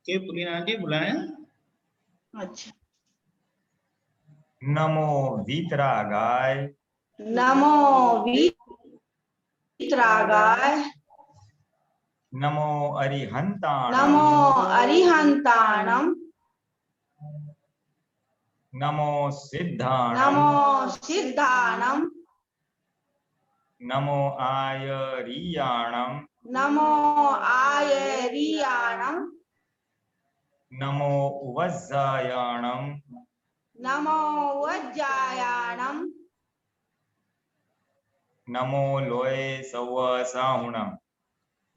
के पुलिना जी बुलाएं। अच्छा। नमो वीतरागाय। नमो वीतरागाय। नमो अरिहंताणं। नमो अरिहंताणं। नमो सिद्धाणं। नमो सिद्धाणं। नमो आयरीयाणं। नमो आयरीयाणं। नमो वज्जायाणं। नमो वज्जायाणं। नमो लोये सवसाहुणं।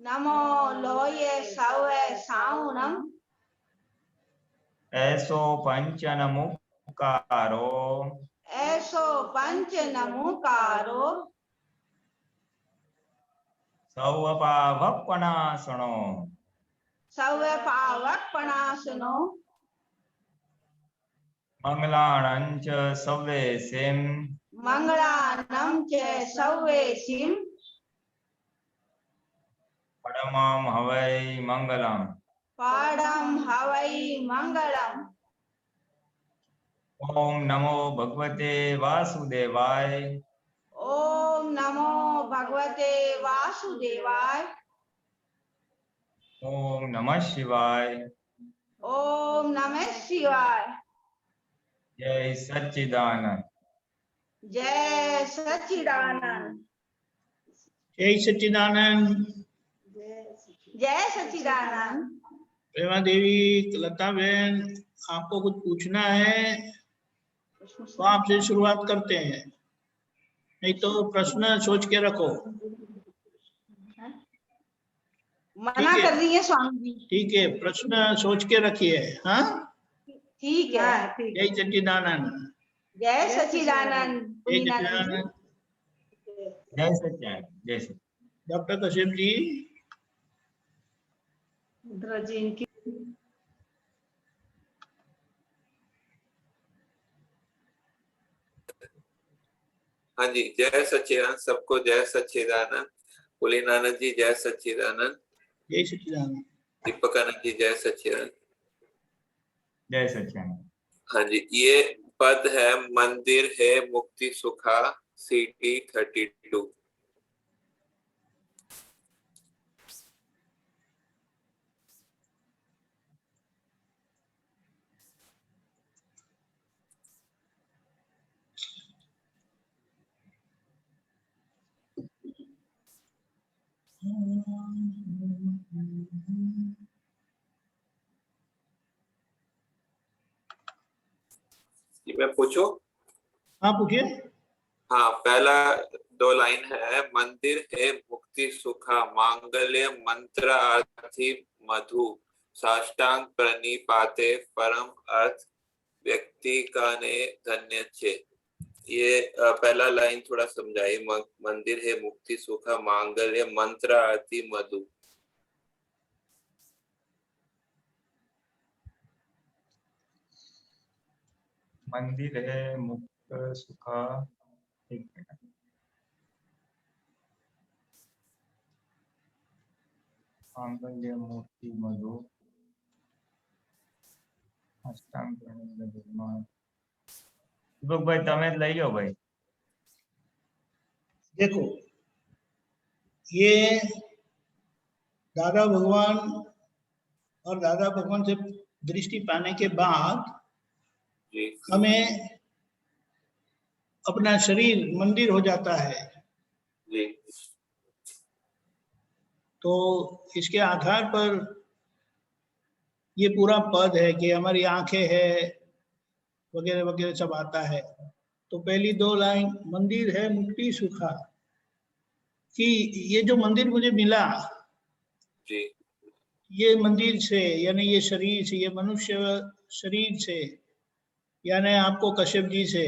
नमो लोये सवसाहुणं। ऐसो पंचनमुकारो। ऐसो पंचनमुकारो। सौपावपणासनो। सवपावपणासनो। मंगलाणं च सव्येसिं। मंगलानं च सव्येसिं। परमं हवै मंगलम्। परमं हवै मंगलम्। ओम नमो भगवते वासुदेवाय। ओम नमो भगवते वासुदेवाय। ओम नमः शिवाय। ओम नमः शिवाय। जय सच्चिदानंद। जय सच्चिदानंद। जय सच्चिदानंद। जय सच्चिदानंद। प्रेमा देवी, लता बहन, आपको कुछ पूछना है तो आपसे शुरुआत करते हैं, नहीं तो प्रश्न सोच के रखो। मना कर रही है स्वामी जी। ठीक है, प्रश्न सोच के रखिए। हाँ, ठीक है। जय सच्चिदानंद। जय सच्चिदानंद। जय सच्चिदानंद। जय सच्चिदानंद। जय सच्चिदानंद। डॉक्टर कश्यप जी। इनकी हाँ जी, जय सच्चिदानंद। सबको जय सच्चिदानंद। पुलिनानंद जी जय सच्चिदानंद। जय सच्चिदानंद। दीपकानंद जी जय सच्चिदानंद। जय सच्चिदानंद। हाँ जी, ये पद है मंदिर है मुक्ति सुखा सीटी 32। मैं पूछूं? हाँ पूछिए। हाँ, पहला 2 लाइन है मंदिर है मुक्ति सुखा मांगल्य मंत्रार्थी मधु साष्टांग प्रणिपाते परम अर्थ व्यक्ति का ने धन्य छे। ये पहला लाइन थोड़ा समझाइए। मंदिर है मुक्ति सुखा मांगल्य मंत्रार्थी मधु। मंदिर है मुक्त सुखा। मांगल्य मूर्ति मधु अष्टांग भाई तमें लई लो भाई। देखो, ये दादा भगवान और दादा भगवान से दृष्टि पाने के बाद हमें अपना शरीर मंदिर हो जाता है। जी। तो इसके आधार पर ये पूरा पद है कि हमारी आंखें है वगैरह वगैरह सब आता है। तो पहली 2 लाइन मंदिर है मुक्ति सुखा, कि ये जो मंदिर मुझे मिला जी। ये मंदिर से, यानी ये शरीर से, ये मनुष्य शरीर से, यानी आपको कश्यप जी से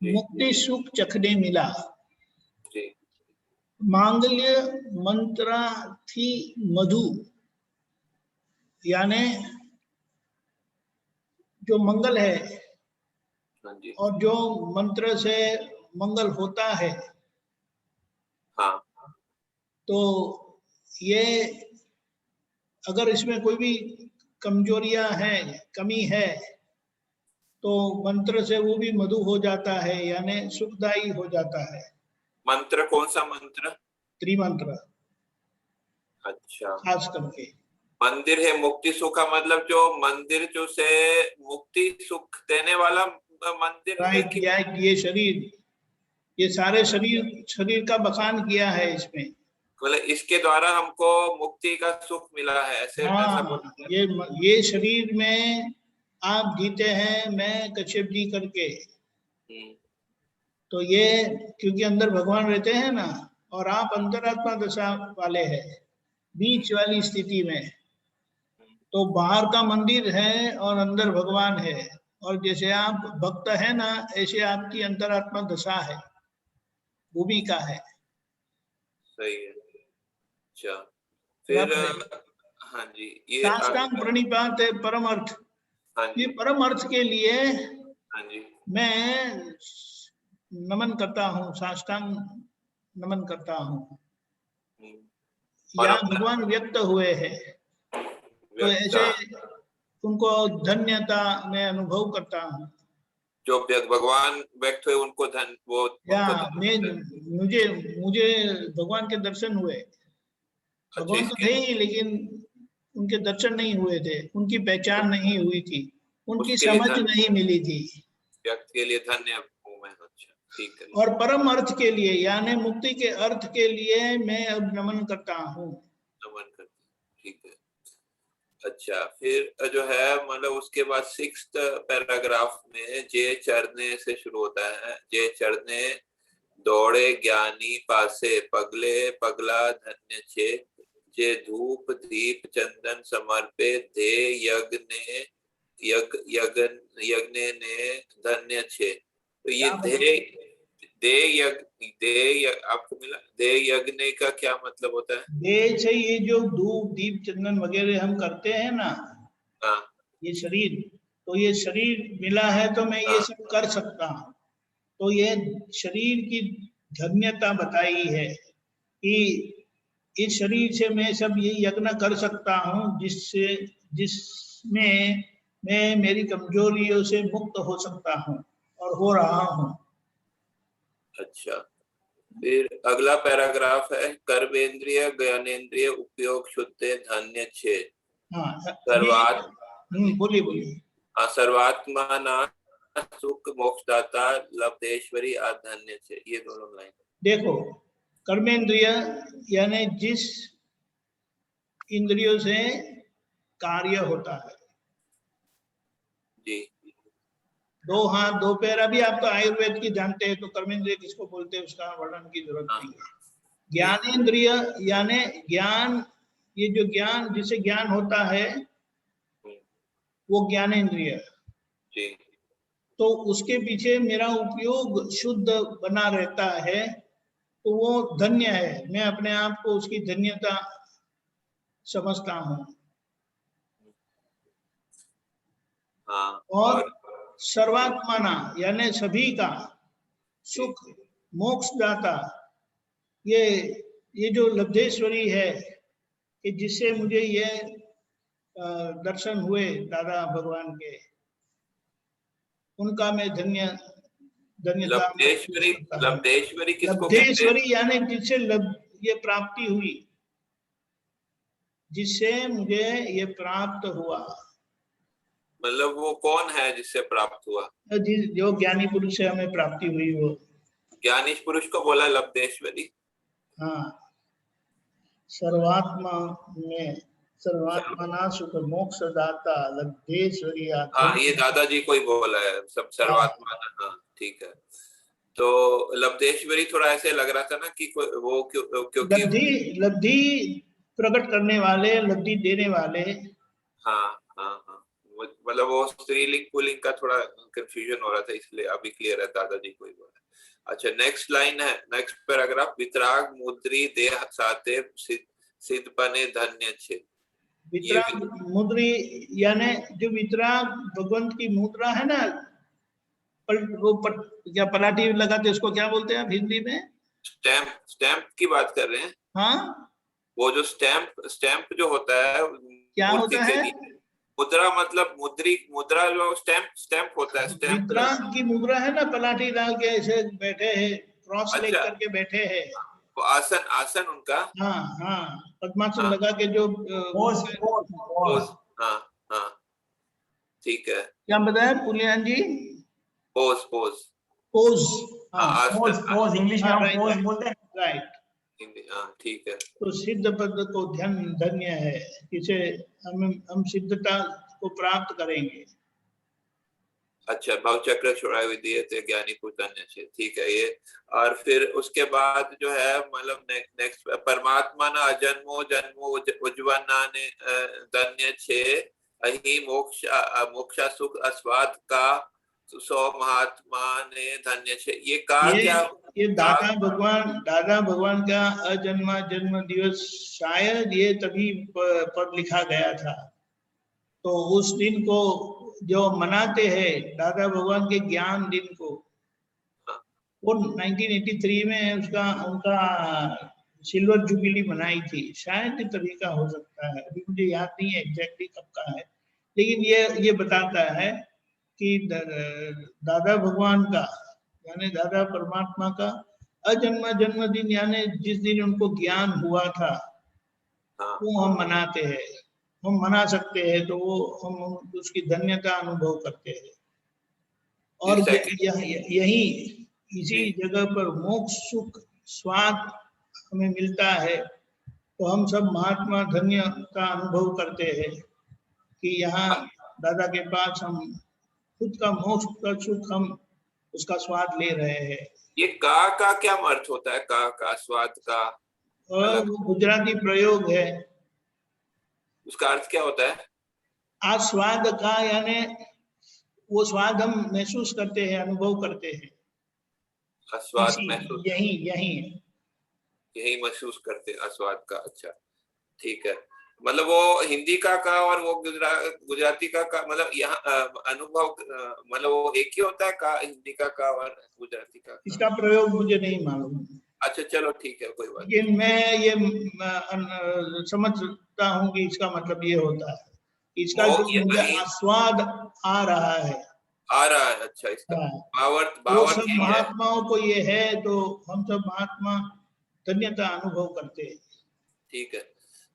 मुक्ति सुख चखने मिला। जी। मांगल्य मंत्रार्थी मधु, यानी जो मंगल है और जो मंत्र से मंगल होता है। हाँ। तो ये अगर इसमें कोई भी कमजोरियां हैं, कमी है, तो मंत्र से वो भी मधु हो जाता है, यानी सुखदायी हो जाता है। मंत्र कौन सा मंत्र? त्रिमंत्र अच्छा, खास करके। मंदिर है मुक्ति सुख का मतलब जो मंदिर जो से मुक्ति सुख देने वाला मंदिर है राइट, कि ये शरीर, ये सारे शरीर का बखान किया है इसमें। मतलब इसके द्वारा हमको मुक्ति का सुख मिला है, ऐसे ऐसा हाँ, बोलते हैं? ये शरीर में आप जीते हैं, मैं कश्यप जी करके, तो ये क्योंकि अंदर भगवान रहते हैं ना, और आप अंतरात्मा दशा वाले हैं, बीच वाली स्थिति में, तो बाहर का मंदिर है और अंदर भगवान है, और जैसे आप भक्त है ना, ऐसे आपकी अंतरात्मा दशा है, भूमिका है। सही है। अच्छा, फिर हाँ जी, ये साष्टांग प्रणिपात है परम अर्थ। हाँ ये जी, परम अर्थ के लिए हाँ जी, मैं नमन करता हूँ, साष्टांग नमन करता हूँ। यहाँ परम भगवान व्यक्त हुए हैं, तो ऐसे व्यक्ता उनको धन्यता मैं अनुभव करता हूँ। जो भगवान व्यक्त हुए उनको धन, वो या उनको मैं मुझे मुझे भगवान के दर्शन हुए। अच्छा, भगवान तो थे ही, लेकिन उनके दर्शन नहीं हुए थे, उनकी पहचान नहीं हुई थी, उनकी उसके लिए समझ नहीं मिली थी। व्यक्त के लिए धन्य हूँ मैं। अच्छा, ठीक है। और परम अर्थ के लिए, यानी मुक्ति के अर्थ के लिए मैं अब नमन करता हूँ। नमन करते हैं, ठीक है। अच्छा, फिर जो है मतलब उसके बाद 6th पैराग्राफ में जे चरने से शुरू होता है। जे चरने दौड़े ज्ञानी पासे, पगले पगला धन्य छे, जे धूप दीप चंदन समर्पे, दे यज्ञ ने धन्य छे। तो ये आपको मिला? दे यज्ञ का क्या मतलब होता है? देह से ये जो धूप दीप चंदन वगैरह हम करते हैं ना, हाँ, ये शरीर, तो ये शरीर मिला है तो मैं ये हाँ, सब कर सकता हूँ। तो ये शरीर की धन्यता बताई है कि इस शरीर से मैं सब ये यज्ञ कर सकता हूँ, जिसमें मैं मेरी कमजोरियों से मुक्त हो सकता हूँ और हो रहा हूँ। अच्छा, फिर अगला पैराग्राफ है कर्मेंद्रिय ज्ञानेन्द्रिय उपयोग शुद्ध धन्य छे। हाँ, सर्वात बोलिए बोलिए। सर्वात्मना सुख मोक्षदाता लब्धेश्वरी धन्य छे। ये दोनों लाइन देखो, कर्मेंद्रिय यानी जिस इंद्रियों से कार्य होता है, जी, दो हाथ दो पैर, अभी आप तो आयुर्वेद की जानते हैं, तो कर्मेंद्रिय किसको बोलते हैं उसका वर्णन की जरूरत नहीं है। ज्ञानेन्द्रिय यानी ज्ञान, ये जो ज्ञान जिसे ज्ञान होता है वो ज्ञानेन्द्रिय, जी, तो उसके पीछे मेरा उपयोग शुद्ध बना रहता है, तो वो धन्य है। मैं अपने आप को उसकी धन्यता समझता हूँ। हाँ, और सर्वात्मना यानी सभी का सुख मोक्षदाता, ये जो लब्धेश्वरी है कि जिससे मुझे ये दर्शन हुए दादा भगवान के, उनका मैं धन्यता। लब्धेश्वरी किसको कहते हैं? लब्धेश्वरी यानी जिससे ये प्राप्ति हुई, जिससे मुझे ये प्राप्त हुआ। मतलब वो कौन है जिससे प्राप्त हुआ? जो ज्ञानी पुरुष से हमें प्राप्ति हुई वो। ज्ञानी पुरुष को बोला लब्धेश्वरी। हाँ, सर्वात्मा में सर्वात्मना सुख मोक्षदाता लब्धेश्वरी हाँ, ये दादाजी को ही बोला है सब सर्वात्मा। हाँ, ठीक है। तो लब्धेश्वरी थोड़ा ऐसे लग रहा था ना कि वो क्योंकि लब्धि प्रकट करने वाले, लब्धि देने वाले। हाँ, हाँ, हाँ, मतलब वो स्त्रीलिंग पुल्लिंग का थोड़ा कंफ्यूजन हो रहा था, इसलिए अभी क्लियर है, दादाजी को ही बोला। अच्छा, नेक्स्ट लाइन है, नेक्स्ट पैराग्राफ। वितराग मुद्री देह साथे सिद्ध बने धन्य छे। वितराग मुद्री यानी जो वितराग भगवंत की मुद्रा है ना, क्या पलाटी लगाते उसको क्या बोलते हैं आप हिंदी में? स्टैम्प की बात कर रहे हैं? हाँ, वो जो स्टैम्प जो होता है क्या मूर्ति होता के है? लिए, मुद्रा मतलब मुद्रा जो स्टैम्प होता है, स्टैम्प। विक्रांत की मुद्रा है ना, पलाठी डाल के ऐसे बैठे हैं, क्रॉस लेग अच्छा। करके बैठे हैं। वो आसन उनका। हाँ हाँ, पद्मासन हाँ। लगा के जो पोज पोज पोज। पोज हाँ हाँ, ठीक है। क्या बताया Puliyan ji? Pose pose. Pose. हाँ, हाँ पोज पोज इंग्लिश में हाँ, हम राइट पोज राइट बोलते हैं। राइट। हाँ, ठीक है। तो सिद्ध पद को धन्य है, इसे हम सिद्धता को प्राप्त करेंगे। अच्छा, भवचक्र छुड़ाए विधि थे ज्ञानी पुतन्य से, ठीक है ये। और फिर उसके बाद जो है मतलब नेक्स्ट परमात्मा ना अजन्मो जन्मो उज्जवना ने धन्य छे अहि मोक्षा सुख अस्वाद का सो महात्मा ने धन्य छे। ये का क्या? ये दादा भगवान का अजन्मा जन्म दिवस शायद ये तभी पर लिखा गया था। तो उस दिन को जो मनाते हैं दादा भगवान के ज्ञान दिन को, वो 1983 में उनका सिल्वर जुबिली मनाई थी, शायद तभी का हो सकता है, अभी मुझे याद नहीं है एग्जैक्टली कब का है। लेकिन ये बताता है कि दादा भगवान का यानी दादा परमात्मा का अजन्मा जन्मदिन यानी जिस दिन उनको ज्ञान हुआ था, हाँ। वो हम मनाते हैं, हम मना सकते हैं, तो वो हम उसकी धन्यता अनुभव करते हैं। और यही इसी जगह पर मोक्ष सुख स्वाद हमें मिलता है, तो हम सब महात्मा धन्य का अनुभव करते हैं कि यहाँ दादा के पास हम खुद का मोक्ष का सुख हम उसका स्वाद ले रहे हैं। ये का क्या अर्थ होता है? का स्वाद का और वो गुजराती प्रयोग है। उसका अर्थ क्या होता है? आस्वाद का यानी वो स्वाद हम महसूस करते हैं, अनुभव करते हैं। आस्वाद महसूस, यही महसूस करते हैं आस्वाद का। अच्छा, ठीक है। मतलब वो हिंदी का और वो गुजराती का मतलब यहाँ अनुभव मतलब वो एक ही होता है का, हिंदी का और गुजराती का? इसका प्रयोग मुझे नहीं मालूम। अच्छा, चलो ठीक है, कोई बात। लेकिन मैं ये समझता हूँ कि इसका मतलब ये होता है, इसका जो मुझे आस्वाद आ रहा है। अच्छा, इसका हाँ, वो भावार्थ सब यही है। महात्माओं को ये है, तो हम सब महात्मा धन्यता अनुभव करते हैं। ठीक है,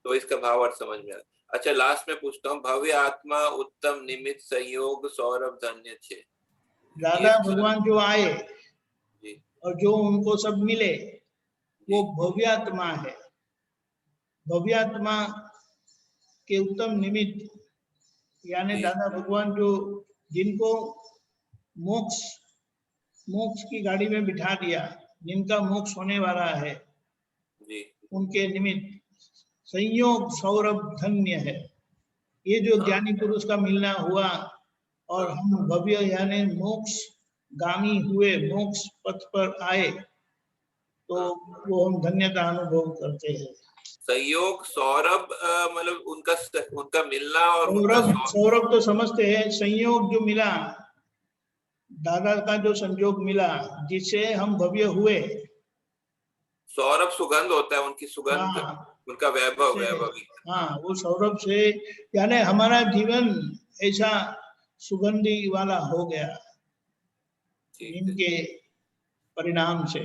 तो इसका भावार्थ समझ में आया। अच्छा, लास्ट में पूछता हूँ, भव्य आत्मा उत्तम निमित्त संयोग सौरभ धन्य छे। दादा भगवान जो आए जी, और जो उनको सब मिले, वो भव्यात्मा है। भव्यात्मा के उत्तम निमित्त यानी दादा भगवान जो जिनको मोक्ष की गाड़ी में बिठा दिया, जिनका मोक्ष होने वाला है, जी। उनके निमित्त संयोग सौरभ धन्य है। ये जो ज्ञानी पुरुष का मिलना हुआ और हम भव्य यानी मोक्ष गामी हुए, मोक्ष पथ पर आए, तो वो हम धन्यता अनुभव करते हैं। संयोग सौरभ मतलब उनका मिलना और सौरभ तो समझते हैं, संयोग जो मिला, दादा का जो संयोग मिला जिससे हम भव्य हुए। सौरभ सुगंध होता है, उनकी सुगंध। हाँ, उनका वैभव। हाँ, वो सौरभ से यानी हमारा जीवन ऐसा सुगंधी वाला हो गया इनके परिणाम से।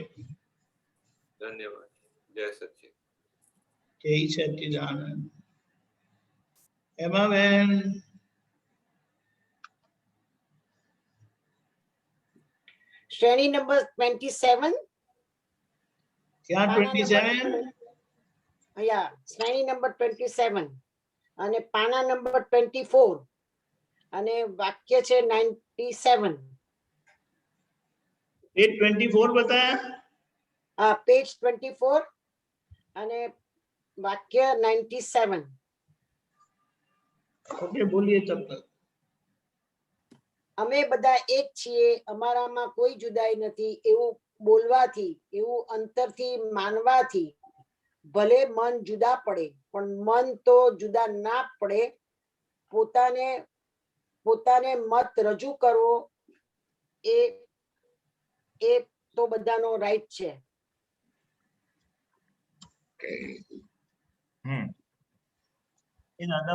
धन्यवाद। जय सच्चिदानंद। जय सच्चिदानंद। एमा बहन, श्रेणी नंबर 27। क्या 27? શ્રેણી નંબર 27 અને પાના નંબર 24 અને વાક્ય છે 97। पेज 24 बताया? પેજ 24 અને વાક્ય 97। ओके, बोलिए तब तक। અમે બધા એક છીએ, અમારામાં કોઈ જુદાઈ નથી, એવું બોલવાથી, એવું અંતરથી માનવાથી ભલે મન જુદા પડે, પણ મન તો જુદા ના પડે। પોતાને મત રજૂ કરવો એ તો બધાનો રાઈટ છે। ये दादा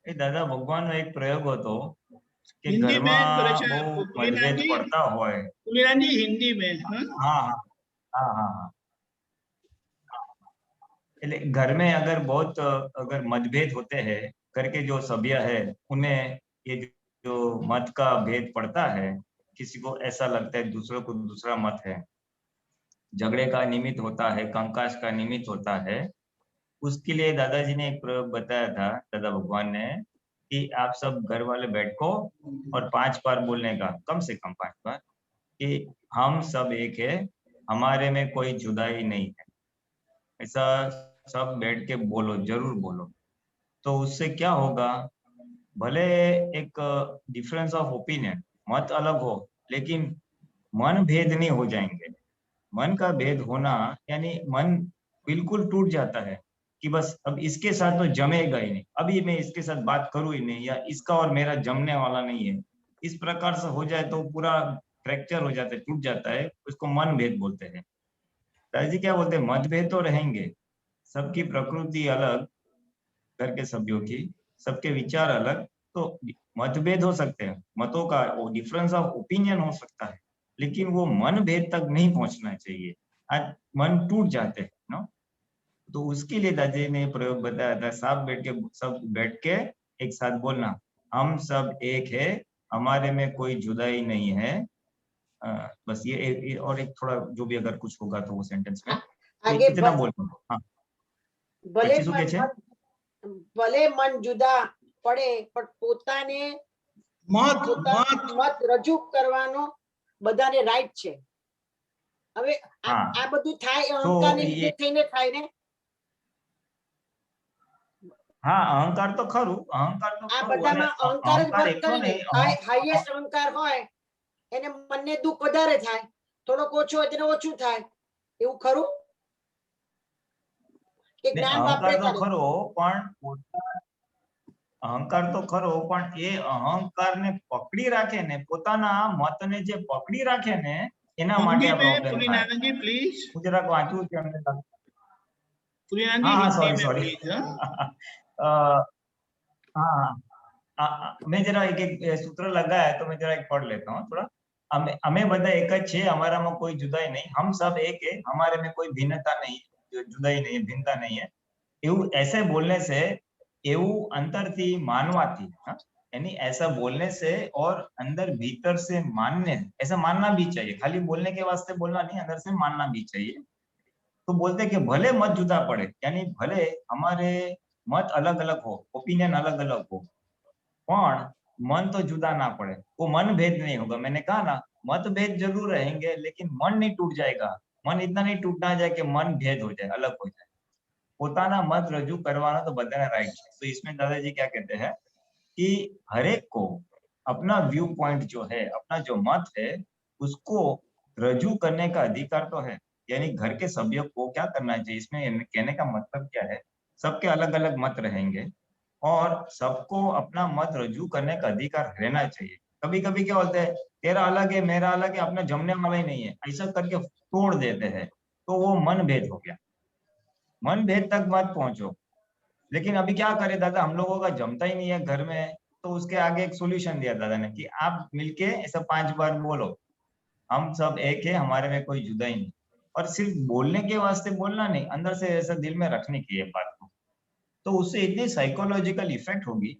એ દાદા ભગવાનનો એક પ્રયોગ હતો કે हिंदी में ઘરમાં परेशान બહુ पुलिनान મતભેદ जी, પડતા હોય। पुलिनान जी हिंदी में, हाँ हाँ हाँ हाँ हाँ हाँ। એટલે घर में अगर बहुत अगर मतभेद होते हैं, घर के जो सभ्य है उन्हें ये जो मत का भेद पड़ता है, किसी को ऐसा लगता है दूसरों को दूसरा मत है, झगड़े का निमित्त होता है, कंकास का निमित्त होता है, उसके लिए दादाजी ने एक प्रयोग बताया था, दादा भगवान ने, कि आप सब घर वाले बैठो और 5 बार बोलने का, कम से कम 5 बार, कि हम सब एक है, हमारे में कोई जुदाई नहीं है। ऐसा सब बैठ के बोलो, जरूर बोलो। तो उससे क्या होगा, भले एक डिफरेंस ऑफ ओपिनियन, मत अलग हो, लेकिन मन भेद नहीं हो जाएंगे। मन का भेद होना यानी मन बिल्कुल टूट जाता है कि बस अब इसके साथ तो जमेगा ही नहीं, अभी मैं इसके साथ बात करूं ही नहीं, या इसका और मेरा जमने वाला नहीं है। इस प्रकार से हो जाए तो पूरा फ्रैक्चर हो जाता है, टूट जाता है, उसको मन भेद बोलते हैं। दादाजी क्या बोलते हैं, मतभेद तो रहेंगे, सबकी प्रकृति अलग, घर के सभ्यों की, सबके विचार अलग, तो मतभेद हो सकते हैं, मतों का वो डिफरेंस ऑफ ओपिनियन हो सकता है, लेकिन वो मन भेद तक नहीं पहुंचना चाहिए। आज मन टूट जाते हैं ना, तो उसके लिए दादी ने प्रयोग बताया था, सब बैठ के एक साथ बोलना, हम सब एक है, हमारे में कोई जुदाई नहीं है। बस ये और एक थोड़ा जो भी अगर कुछ होगा तो वो सेंटेंस में आगे इतना बोलना। हाँ, ભલે પછી શું કહે છે? ભલે મન જુદા પડે પણ પોતાને मत પોતાનો मत મત રજૂ કરવાનો બધાને રાઈટ છે। હવે हाँ, આ બધું થાય એ तो અહંકારને ये લીધે થઈને થાય ને। हाँ, अहंकार तो खरू, अहंकार तो આ खरू, બધામાં અહંકાર જ अहंकार વર્ક એટલો કરે ને। નહીં, હાઈએસ્ટ અહંકાર હોય એને મનને દુઃખ વધારે થાય, થોડોક ઓછો હોય તેને ઓછું થાય, એવું ખરું કે જ્ઞાન વાપરે અહંકાર તો ત્યારે? ખરો પણ અહંકાર તો ખરો પણ એ અહંકારને પકડી રાખે ને, પોતાના મતને જે પકડી રાખે ને, એના માટે हिंदी આ में પ્રોબ્લેમ થાય। पुलिनानंद जी प्लीज, હું જરાક વાંચું છું એમને। पुलिनानंद जी हाँ हाँ, हिंदी सॉरी में सॉरी। प्लीज, हाँ हाँ, मैं जरा एक एक सूत्र लगाया है तो मैं जरा एक पढ़ लेता हूँ थोड़ा। हमें બધા એક જ છે, हमाराમાં कोई जुदाई नहीं, हम सब एक है, हमारे में कोई भिन्नता नहीं, जुदाई नहीं, भिन्नता नहीं है। એવું ऐसे बोलने से, એવું अंतरથી मानवाથી, हाँ, यानी ऐसा बोलने से और अंदर भीतर से मानने, ऐसा मानना भी चाहिए, खाली बोलने के वास्ते बोलना नहीं, अंदर से मानना भी चाहिए। तो बोलते कि भले मत जुदा पड़े, यानी भले हमारे मत अलग अलग हो, ओपिनियन अलग अलग हो, पण मन तो जुदा ना पड़े, वो मन भेद नहीं होगा। मैंने कहा ना, मतभेद जरूर रहेंगे लेकिन मन नहीं टूट जाएगा। मन इतना नहीं टूटना जाए कि मन भेद हो जाए, अलग हो जाए। પોતાના મત રજૂ કરવાનો તો બધાને રાઈટ છે। तो इसमें दादाजी क्या कहते हैं कि हर एक को अपना व्यू पॉइंट जो है, अपना जो मत है, उसको रजू करने का अधिकार तो है। यानी घर के सभ्यों को क्या करना चाहिए, इसमें कहने का मतलब क्या है, सबके अलग अलग मत रहेंगे और सबको अपना मत रजू करने का अधिकार रहना चाहिए। कभी कभी क्या बोलते हैं, तेरा अलग है मेरा अलग है, अपना जमने वाला ही नहीं है, ऐसा करके तोड़ देते हैं, तो वो मन भेद हो गया। मन भेद तक मत पहुंचो। लेकिन अभी क्या करे दादा, हम लोगों का जमता ही नहीं है घर में, तो उसके आगे एक सॉल्यूशन दिया दादा ने कि आप मिलके ऐसा 5 बार बोलो, हम सब एक है, हमारे में कोई जुदाई नहीं। और सिर्फ बोलने के वास्ते बोलना नहीं, अंदर से ऐसा दिल में रखने की है बात को। तो उससे इतनी साइकोलॉजिकल इफेक्ट होगी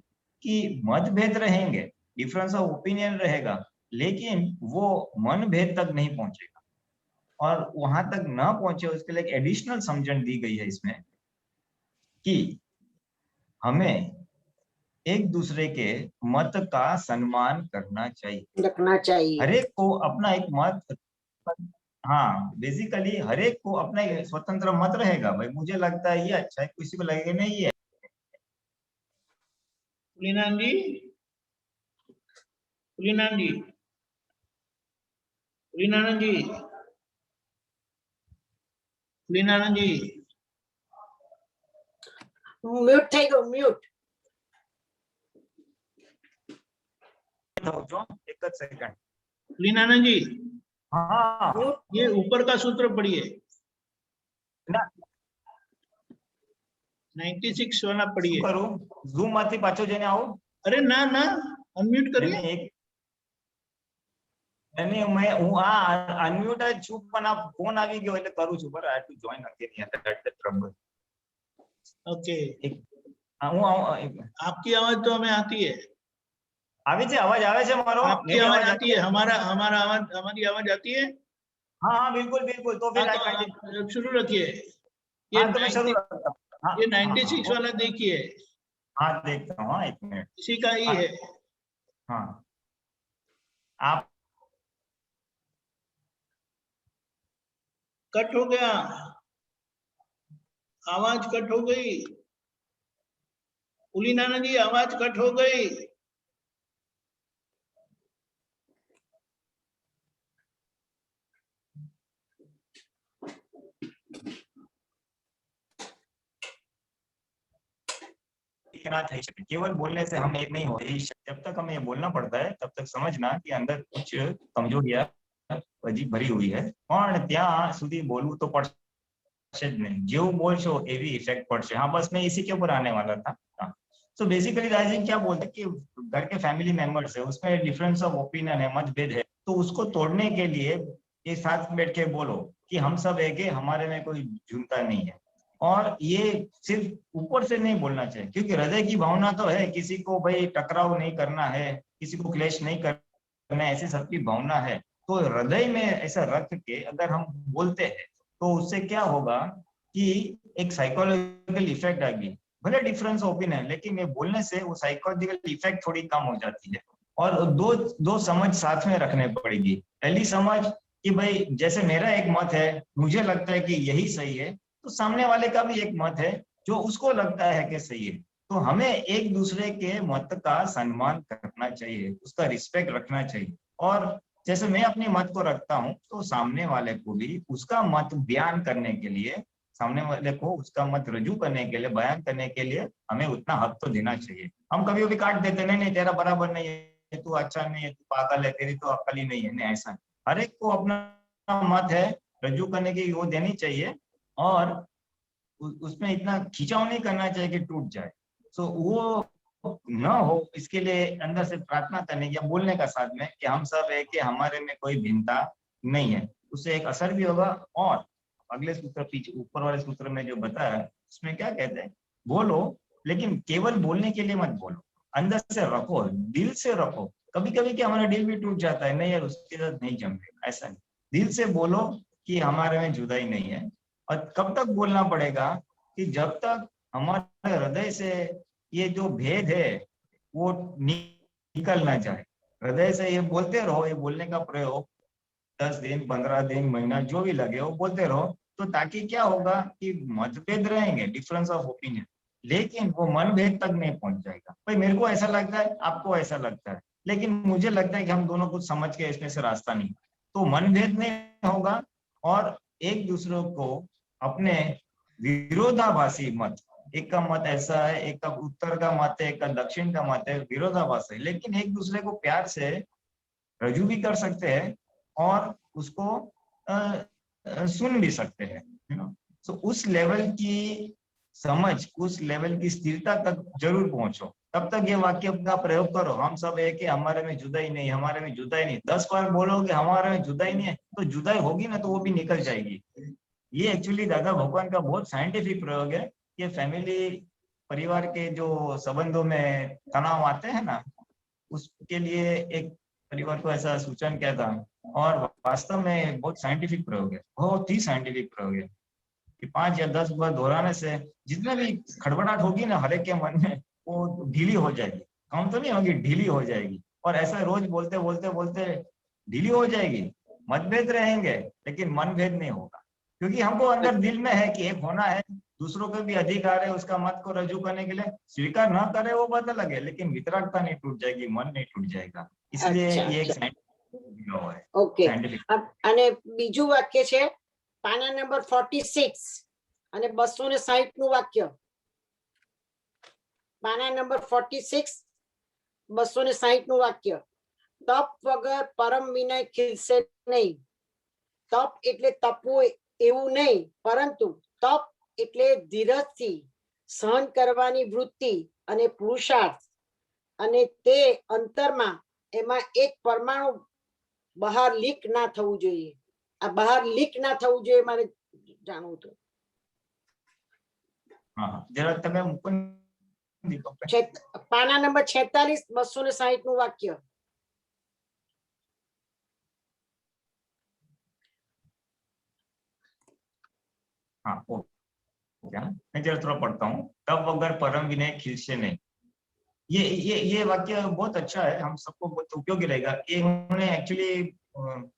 कि मतभेद रहेंगे, डिफरेंस ऑफ ओपिनियन रहेगा, लेकिन वो मन भेद तक नहीं पहुंचेगा। और वहां तक ना पहुंचे उसके लिए एक एडिशनल समझन दी गई है इसमें कि हमें एक दूसरे के मत का सम्मान करना चाहिए, रखना चाहिए। हर एक को अपना एक मत, हाँ, बेसिकली हर एक को अपना एक स्वतंत्र मत रहेगा। भाई मुझे लगता है ये अच्छा है, किसी को लगेगा नहीं ये। पुलिनानंद जी, पुलिनानंद जी, पुलिनानंद जी, पुलिनानंद जी, म्यूट થઈ ગયો, म्यूट। एक सेकंड। पुलिनानंद जी, हाँ, ये ऊपर का सूत्र पढ़िए। ना 96 वाला पढ़िए। શું કરું? ઝૂમ માંથી પાછો જઈને આવો. अरे ना ना अनम्यूट करिए। नहीं, नहीं, હું અનમ્યુટ જ છું પણ આ ફોન આવી ગયો એટલે કરું છું. બરાબર, I have to join again. That's the trouble. Okay, હું आपकी आवाज तो हमें आती है। આવે છે, અવાજ આવે છે મારો? आपकी मेरी आवाज आवाज आती है, हमारा आवाज हमारी आवाज आती है। हाँ हाँ बिल्कुल बिल्कुल. तो फिर हाँ, I तो continue. आप शुरू रखिए। हाँ तो मैं शुरू करता हूँ. हाँ, ये हाँ, 96 हाँ, वाला देखिए, हाँ देखता हूँ. हाँ, 1 मिनट. इसी का ही हाँ. है। हाँ, आप कट हो गया, आवाज कट हो गई। उली नाना जी आवाज कट हो गई। ना થઈ શકે. केवल बोलने से हम एक नहीं होते. जब तक हमें ये बोलना पड़ता है तब तक समझना कि अंदर कुछ कमजोरियां હજી ભરી हुई है. પણ ત્યાં સુધી બોલવું તો પડશે જ નહીં. જેવું બોલશો એવી ઇફેક્ટ પડશે. हाँ, बस मैं इसी के ऊपर आने वाला था. सो बेसिकली राजीव क्या बोलते हैं कि घर के फैमिली मेंबर्स है, उसमें डिफरेंस ऑफ ओपिनियन है, मतभेद है, तो उसको तोड़ने के लिए ये साथ बैठ के बोलो कि हम सब एक है, हमारे में कोई झूठा नहीं है. और ये सिर्फ ऊपर से नहीं बोलना चाहिए, क्योंकि हृदय की भावना तो है, किसी को भाई टकराव नहीं करना है, किसी को क्लेश नहीं करना है, ऐसी सबकी भावना है. तो हृदय में ऐसा रख के अगर हम बोलते हैं तो उससे क्या होगा कि एक साइकोलॉजिकल इफेक्ट आएगी. भले डिफरेंस ओपिनियन है, लेकिन ये बोलने से वो साइकोलॉजिकल इफेक्ट थोड़ी कम हो जाती है. और दो समझ साथ में रखने पड़ेगी. पहली समझ कि भाई जैसे मेरा एक मत है, मुझे लगता है कि यही सही है, तो सामने वाले का भी एक मत है जो उसको लगता है कि सही है. तो हमें एक दूसरे के मत का सम्मान करना चाहिए, उसका रिस्पेक्ट रखना चाहिए. और जैसे मैं अपने मत को रखता हूँ तो सामने वाले को भी उसका मत बयान करने के लिए, सामने वाले को उसका मत रजू करने के लिए, बयान करने के लिए हमें उतना हक तो देना चाहिए. हम कभी भी काट देते, नहीं नहीं तेरा बराबर नहीं है, तू अच्छा नहीं है, तू पागल है, तेरी तो अक्ल ही नहीं है. नहीं, ऐसा नहीं. हर एक को अपना मत है, रजू करने की वो देनी चाहिए. और उसमें इतना खिंचाव नहीं करना चाहिए कि टूट जाए. सो वो न हो, इसके लिए अंदर से प्रार्थना करने या बोलने का साथ में कि हम सब है कि हमारे में कोई भिन्नता नहीं है. उससे एक असर भी होगा. और अगले सूत्र, पीछे ऊपर वाले सूत्र में जो बताया उसमें क्या कहते हैं, बोलो लेकिन केवल बोलने के लिए मत बोलो, अंदर से रखो, दिल से रखो. कभी कभी क्या हमारा दिल भी टूट जाता है, नहीं यार उसके साथ नहीं जमेगा, ऐसा नहीं. दिल से बोलो कि हमारे में जुदाई नहीं है. और कब तक बोलना पड़ेगा कि जब तक हमारे हृदय से ये जो भेद है वो निकल ना जाए. हृदय से ये बोलते रहो, ये बोलने का प्रयोग 10 दिन, 15 दिन, महीना जो भी लगे वो बोलते रहो. तो ताकि क्या होगा कि मतभेद रहेंगे, डिफरेंस ऑफ ओपिनियन, लेकिन वो मनभेद तक नहीं पहुंच जाएगा. भाई मेरे को ऐसा लगता है, आपको ऐसा लगता है, लेकिन मुझे लगता है कि हम दोनों कुछ समझ के इसमें से रास्ता नहीं, तो मनभेद नहीं होगा. और एक दूसरे को अपने विरोधाभासी मत, एक का मत ऐसा है, एक का उत्तर का मत है, एक का दक्षिण का मत है, विरोधाभास है, लेकिन एक दूसरे को प्यार से रजू भी कर सकते हैं और उसको सुन भी सकते हैं. तो उस लेवल की समझ, उस लेवल की स्थिरता तक जरूर पहुंचो. तब तक ये वाक्य का प्रयोग करो, हम सब एक है, हमारे में जुदाई नहीं, हमारे में जुदाई नहीं. 10 बार बोलोगे हमारे में जुदाई नहीं है, तो जुदाई होगी ना तो वो भी निकल जाएगी. ये एक्चुअली दादा भगवान का बहुत साइंटिफिक प्रयोग है. ये फैमिली, परिवार के जो संबंधों में तनाव आते हैं ना, उसके लिए एक परिवार को ऐसा सूचन किया था. और वास्तव में बहुत साइंटिफिक प्रयोग है, बहुत ही साइंटिफिक प्रयोग है कि 5 या 10 बार दोहराने से जितना भी खड़बड़ाहट होगी ना हर एक के मन में, वो ढीली हो जाएगी. कम तो नहीं होगी, ढीली हो जाएगी. और ऐसा रोज बोलते बोलते बोलते ढीली हो जाएगी. मतभेद रहेंगे लेकिन मनभेद नहीं होगा, क्योंकि हमको अंदर दिल में है कि एक होना है, दूसरों को भी अधिकार है उसका मत को रजू करने के लिए. स्वीकार ना करे वो बात अलग है, लेकिन वितरागता नहीं टूट जाएगी, मन नहीं टूट जाएगा. इसलिए ये एक साइंटिफिक लॉ है. ઓકે. અને બીજું વાક્ય છે પાના નંબર 46 અને 260 નું વાક્ય. પાના નંબર 46 260 નું વાક્ય. તપ વગર પરમ વિનય ખીલશે નહીં. તપ એટલે તપવું એવું નહીં, પરંતુ તપ એટલે ધીરજથી સહન કરવાની વૃત્તિ અને પુરુષાર્થ અને તે અંતરમાં એમાં એક પરમાણુ બહાર લીક ના થવું જોઈએ. આ બહાર લીક ના થવું જોઈએ મારે જાણવું હતું. હા, જરા તમે મૂકો ને દીપકભાઈ. પાના નંબર 46 260 નું વાક્ય. हाँ ओके, मैं जरा थोड़ा पढ़ता हूँ। तब अगर परम विनय खिलसे नहीं, ये वाक्य बहुत अच्छा है, हम सबको बहुत उपयोगी रहेगा। ये उन्होंने एक्चुअली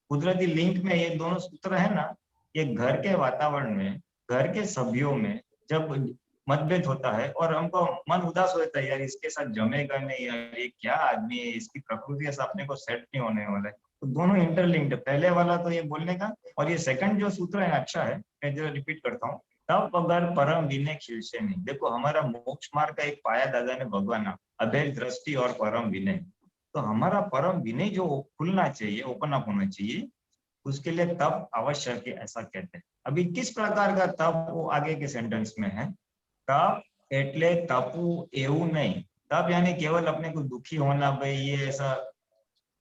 कुदरती लिंक में ये दोनों सूत्र है ना, ये घर के वातावरण में, घर के सभ्यों में जब मतभेद होता है और हमको मन उदास होता है, यार इसके साथ जमेगा नहीं, यार ये क्या आदमी है, इसकी प्रकृति से अपने को सेट नहीं होने वाला है, तो दोनों इंटरलिंक्ड। पहले वाला तो ये बोलने का, और ये सेकंड जो सूत्र है अच्छा है, मैं जरा रिपीट करता हूँ। तब अगर परम विनय खिलसे नहीं, देखो हमारा मोक्ष मार्ग का एक पाया दादा ने भगवान अभेद दृष्टि और परम विनय, तो हमारा परम विनय जो खुलना चाहिए, ओपन अप होना चाहिए, उसके लिए तप आवश्यक है, ऐसा कहते हैं। अभी किस प्रकार का तप, वो आगे के सेंटेंस में है। तप एटले तपू एवं नहीं, तप यानी केवल अपने को दुखी होना, भाई ये ऐसा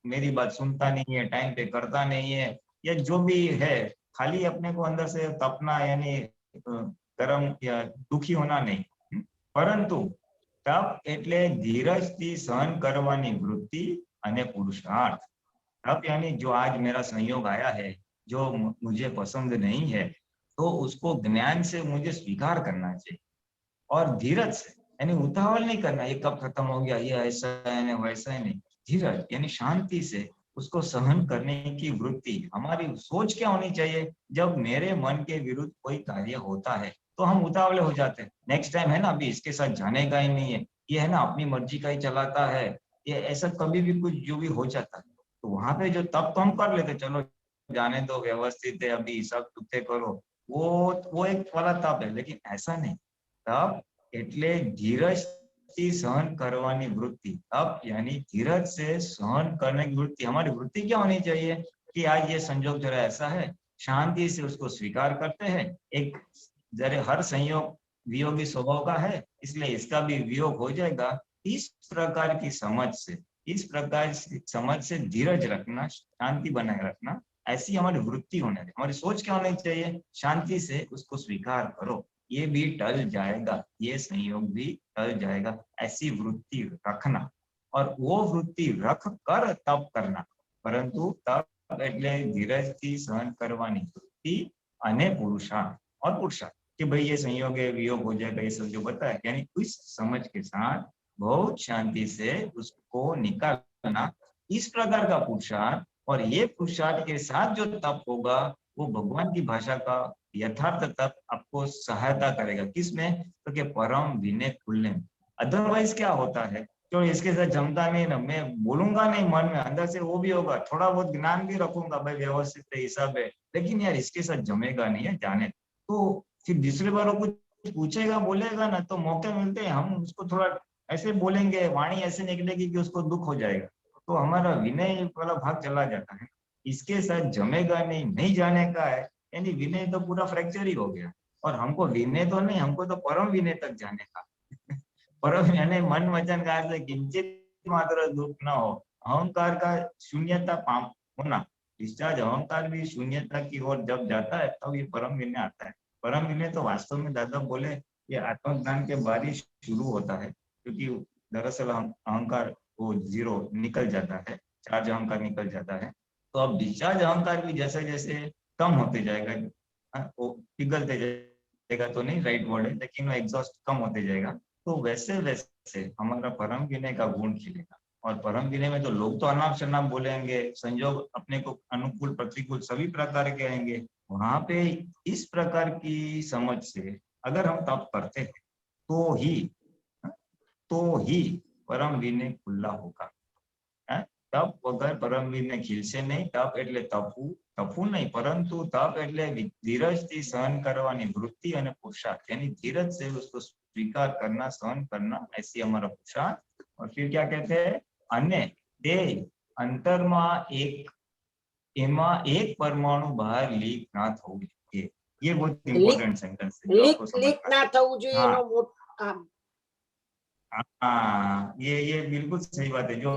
मेरी बात सुनता नहीं है, टाइम पे करता नहीं है, या जो भी है, खाली अपने को अंदर से तपना यानी गरम या दुखी होना नहीं, परंतु तप एटले धीरजथी सहन करवानी वृत्ति अने पुरुषार्थ। तप यानी जो आज मेरा संयोग आया है, जो मुझे पसंद नहीं है, तो उसको ज्ञान से मुझे स्वीकार करना चाहिए, और धीरज से यानी उतावल नहीं करना, ये कब खत्म हो गया, ये ऐसा है वैसा है, नहीं, धीरज यानी शांति से उसको सहन करने की वृत्ति। हमारी सोच क्या होनी चाहिए, जब मेरे मन के विरुद्ध कोई कार्य होता है तो हम उतावले हो जाते हैं, नेक्स्ट टाइम है ना, अभी इसके साथ जाने का ही नहीं है, ये है ना अपनी मर्जी का ही चलाता है, ये ऐसा कभी भी कुछ जो भी हो जाता है, तो वहां पे जो तब तो हम कर लेते, चलो जाने दो, व्यवस्थित है, अभी सब चुपते करो, वो एक वाला तप है। लेकिन ऐसा नहीं, तप एटले धीरज થી सहन करवानी वृत्ति। अब यानी धीरज से सहन करने की वृत्ति। हमारी वृत्ति क्या होनी चाहिए कि आज ये संयोग जरा ऐसा है, शांति से उसको स्वीकार करते हैं। एक जरे हर संयोग वियोगी स्वभाव का है, इसलिए इसका भी वियोग हो जाएगा। इस प्रकार की समझ से, इस प्रकार की समझ से धीरज रखना, शांति बनाए रखना, ऐसी हमारी वृत्ति होनी चाहिए। हमारी सोच क्या होनी चाहिए, शांति से उसको स्वीकार करो, ये भी टल जाएगा, ये संयोग भी टल जाएगा, ऐसी वृत्ति रखना, और वो वृत्ति रख कर तप करना। परंतु तप एटले धीरजथी सहन करवानी वृत्ति अने पुरुषार्थ, और पुरुषार्थ कि भाई ये संयोग है, वियोग हो जाएगा, ये सब जो बताया, यानी उस समझ के साथ बहुत शांति से उसको निकालना, इस प्रकार का पुरुषार्थ। और ये पुरुषार्थ के साथ जो तप होगा, वो भगवान की भाषा का यथार्थ तप आपको सहायता करेगा। किसमें, तो कि परम विनय खुलने में। अदरवाइज क्या होता है, तो इसके साथ जमता नहीं ना, मैं बोलूंगा नहीं, मन में अंदर से वो भी होगा, थोड़ा बहुत ज्ञान भी रखूंगा, भाई व्यवस्थित हिसाब है, लेकिन यार इसके साथ जमेगा नहीं है, जाने। तो फिर दूसरे बार वो कुछ पूछेगा, बोलेगा ना, तो मौके मिलते हैं हम उसको थोड़ा ऐसे बोलेंगे, वाणी ऐसे निकलेगी कि उसको दुख हो जाएगा, तो हमारा विनय वाला भाग चला जाता है। इसके साथ जमेगा नहीं, नहीं जाने का है, यानी विनय तो पूरा फ्रैक्चर ही हो गया। और हमको विनय तो नहीं, हमको तो परम विनय तक जाने का। परम यानी मन वचन काया से किंचित मात्र दुख न हो, अहंकार का शून्यता होना, डिस्चार्ज अहंकार भी शून्यता की ओर जब जाता है, तब ये परम विनय आता है। परम विनय तो वास्तव में दादा बोले ये आत्मज्ञान के बाद ही शुरू होता है, क्योंकि दरअसल अहंकार वो जीरो निकल जाता है, चार्ज अहंकार निकल जाता है। तो अब डिस्चार्ज अहंकार भी जैसे जैसे कम होते जाएगा, वो पिघलते जाएगा तो नहीं राइट वर्ड है, लेकिन वो एग्जॉस्ट कम होते जाएगा, तो वैसे वैसे हमारा परम विनय का गुण खिलेगा। और परम विनय में तो लोग तो अनाप शनाप बोलेंगे, संयोग अपने को अनुकूल प्रतिकूल सभी प्रकार के आएंगे। वहां पे इस प्रकार की समझ से अगर हम तप करते हैं, तो ही परम विनय खुला होगा। तप वगर परम विनय खिलसे नहीं। तप एटले तपू नहीं, परंतु तप एटले धीरजथी सहन करवानी वृत्ति अने पुरुषार्थ, यानी धीरज से उसको स्वीकार करना, सहन करना, ऐसी हमारा पुरुषार्थ। और फिर क्या कहते हैं, अन्य ते अंतरमा एक परमाणु बाहर लीक ना थવું જોઈએ। ये बहुत इंपॉर्टेंट सेंटेंस है, लीक ना થવું જોઈએ, એનો हाँ, ये बिल्कुल सही बात है जो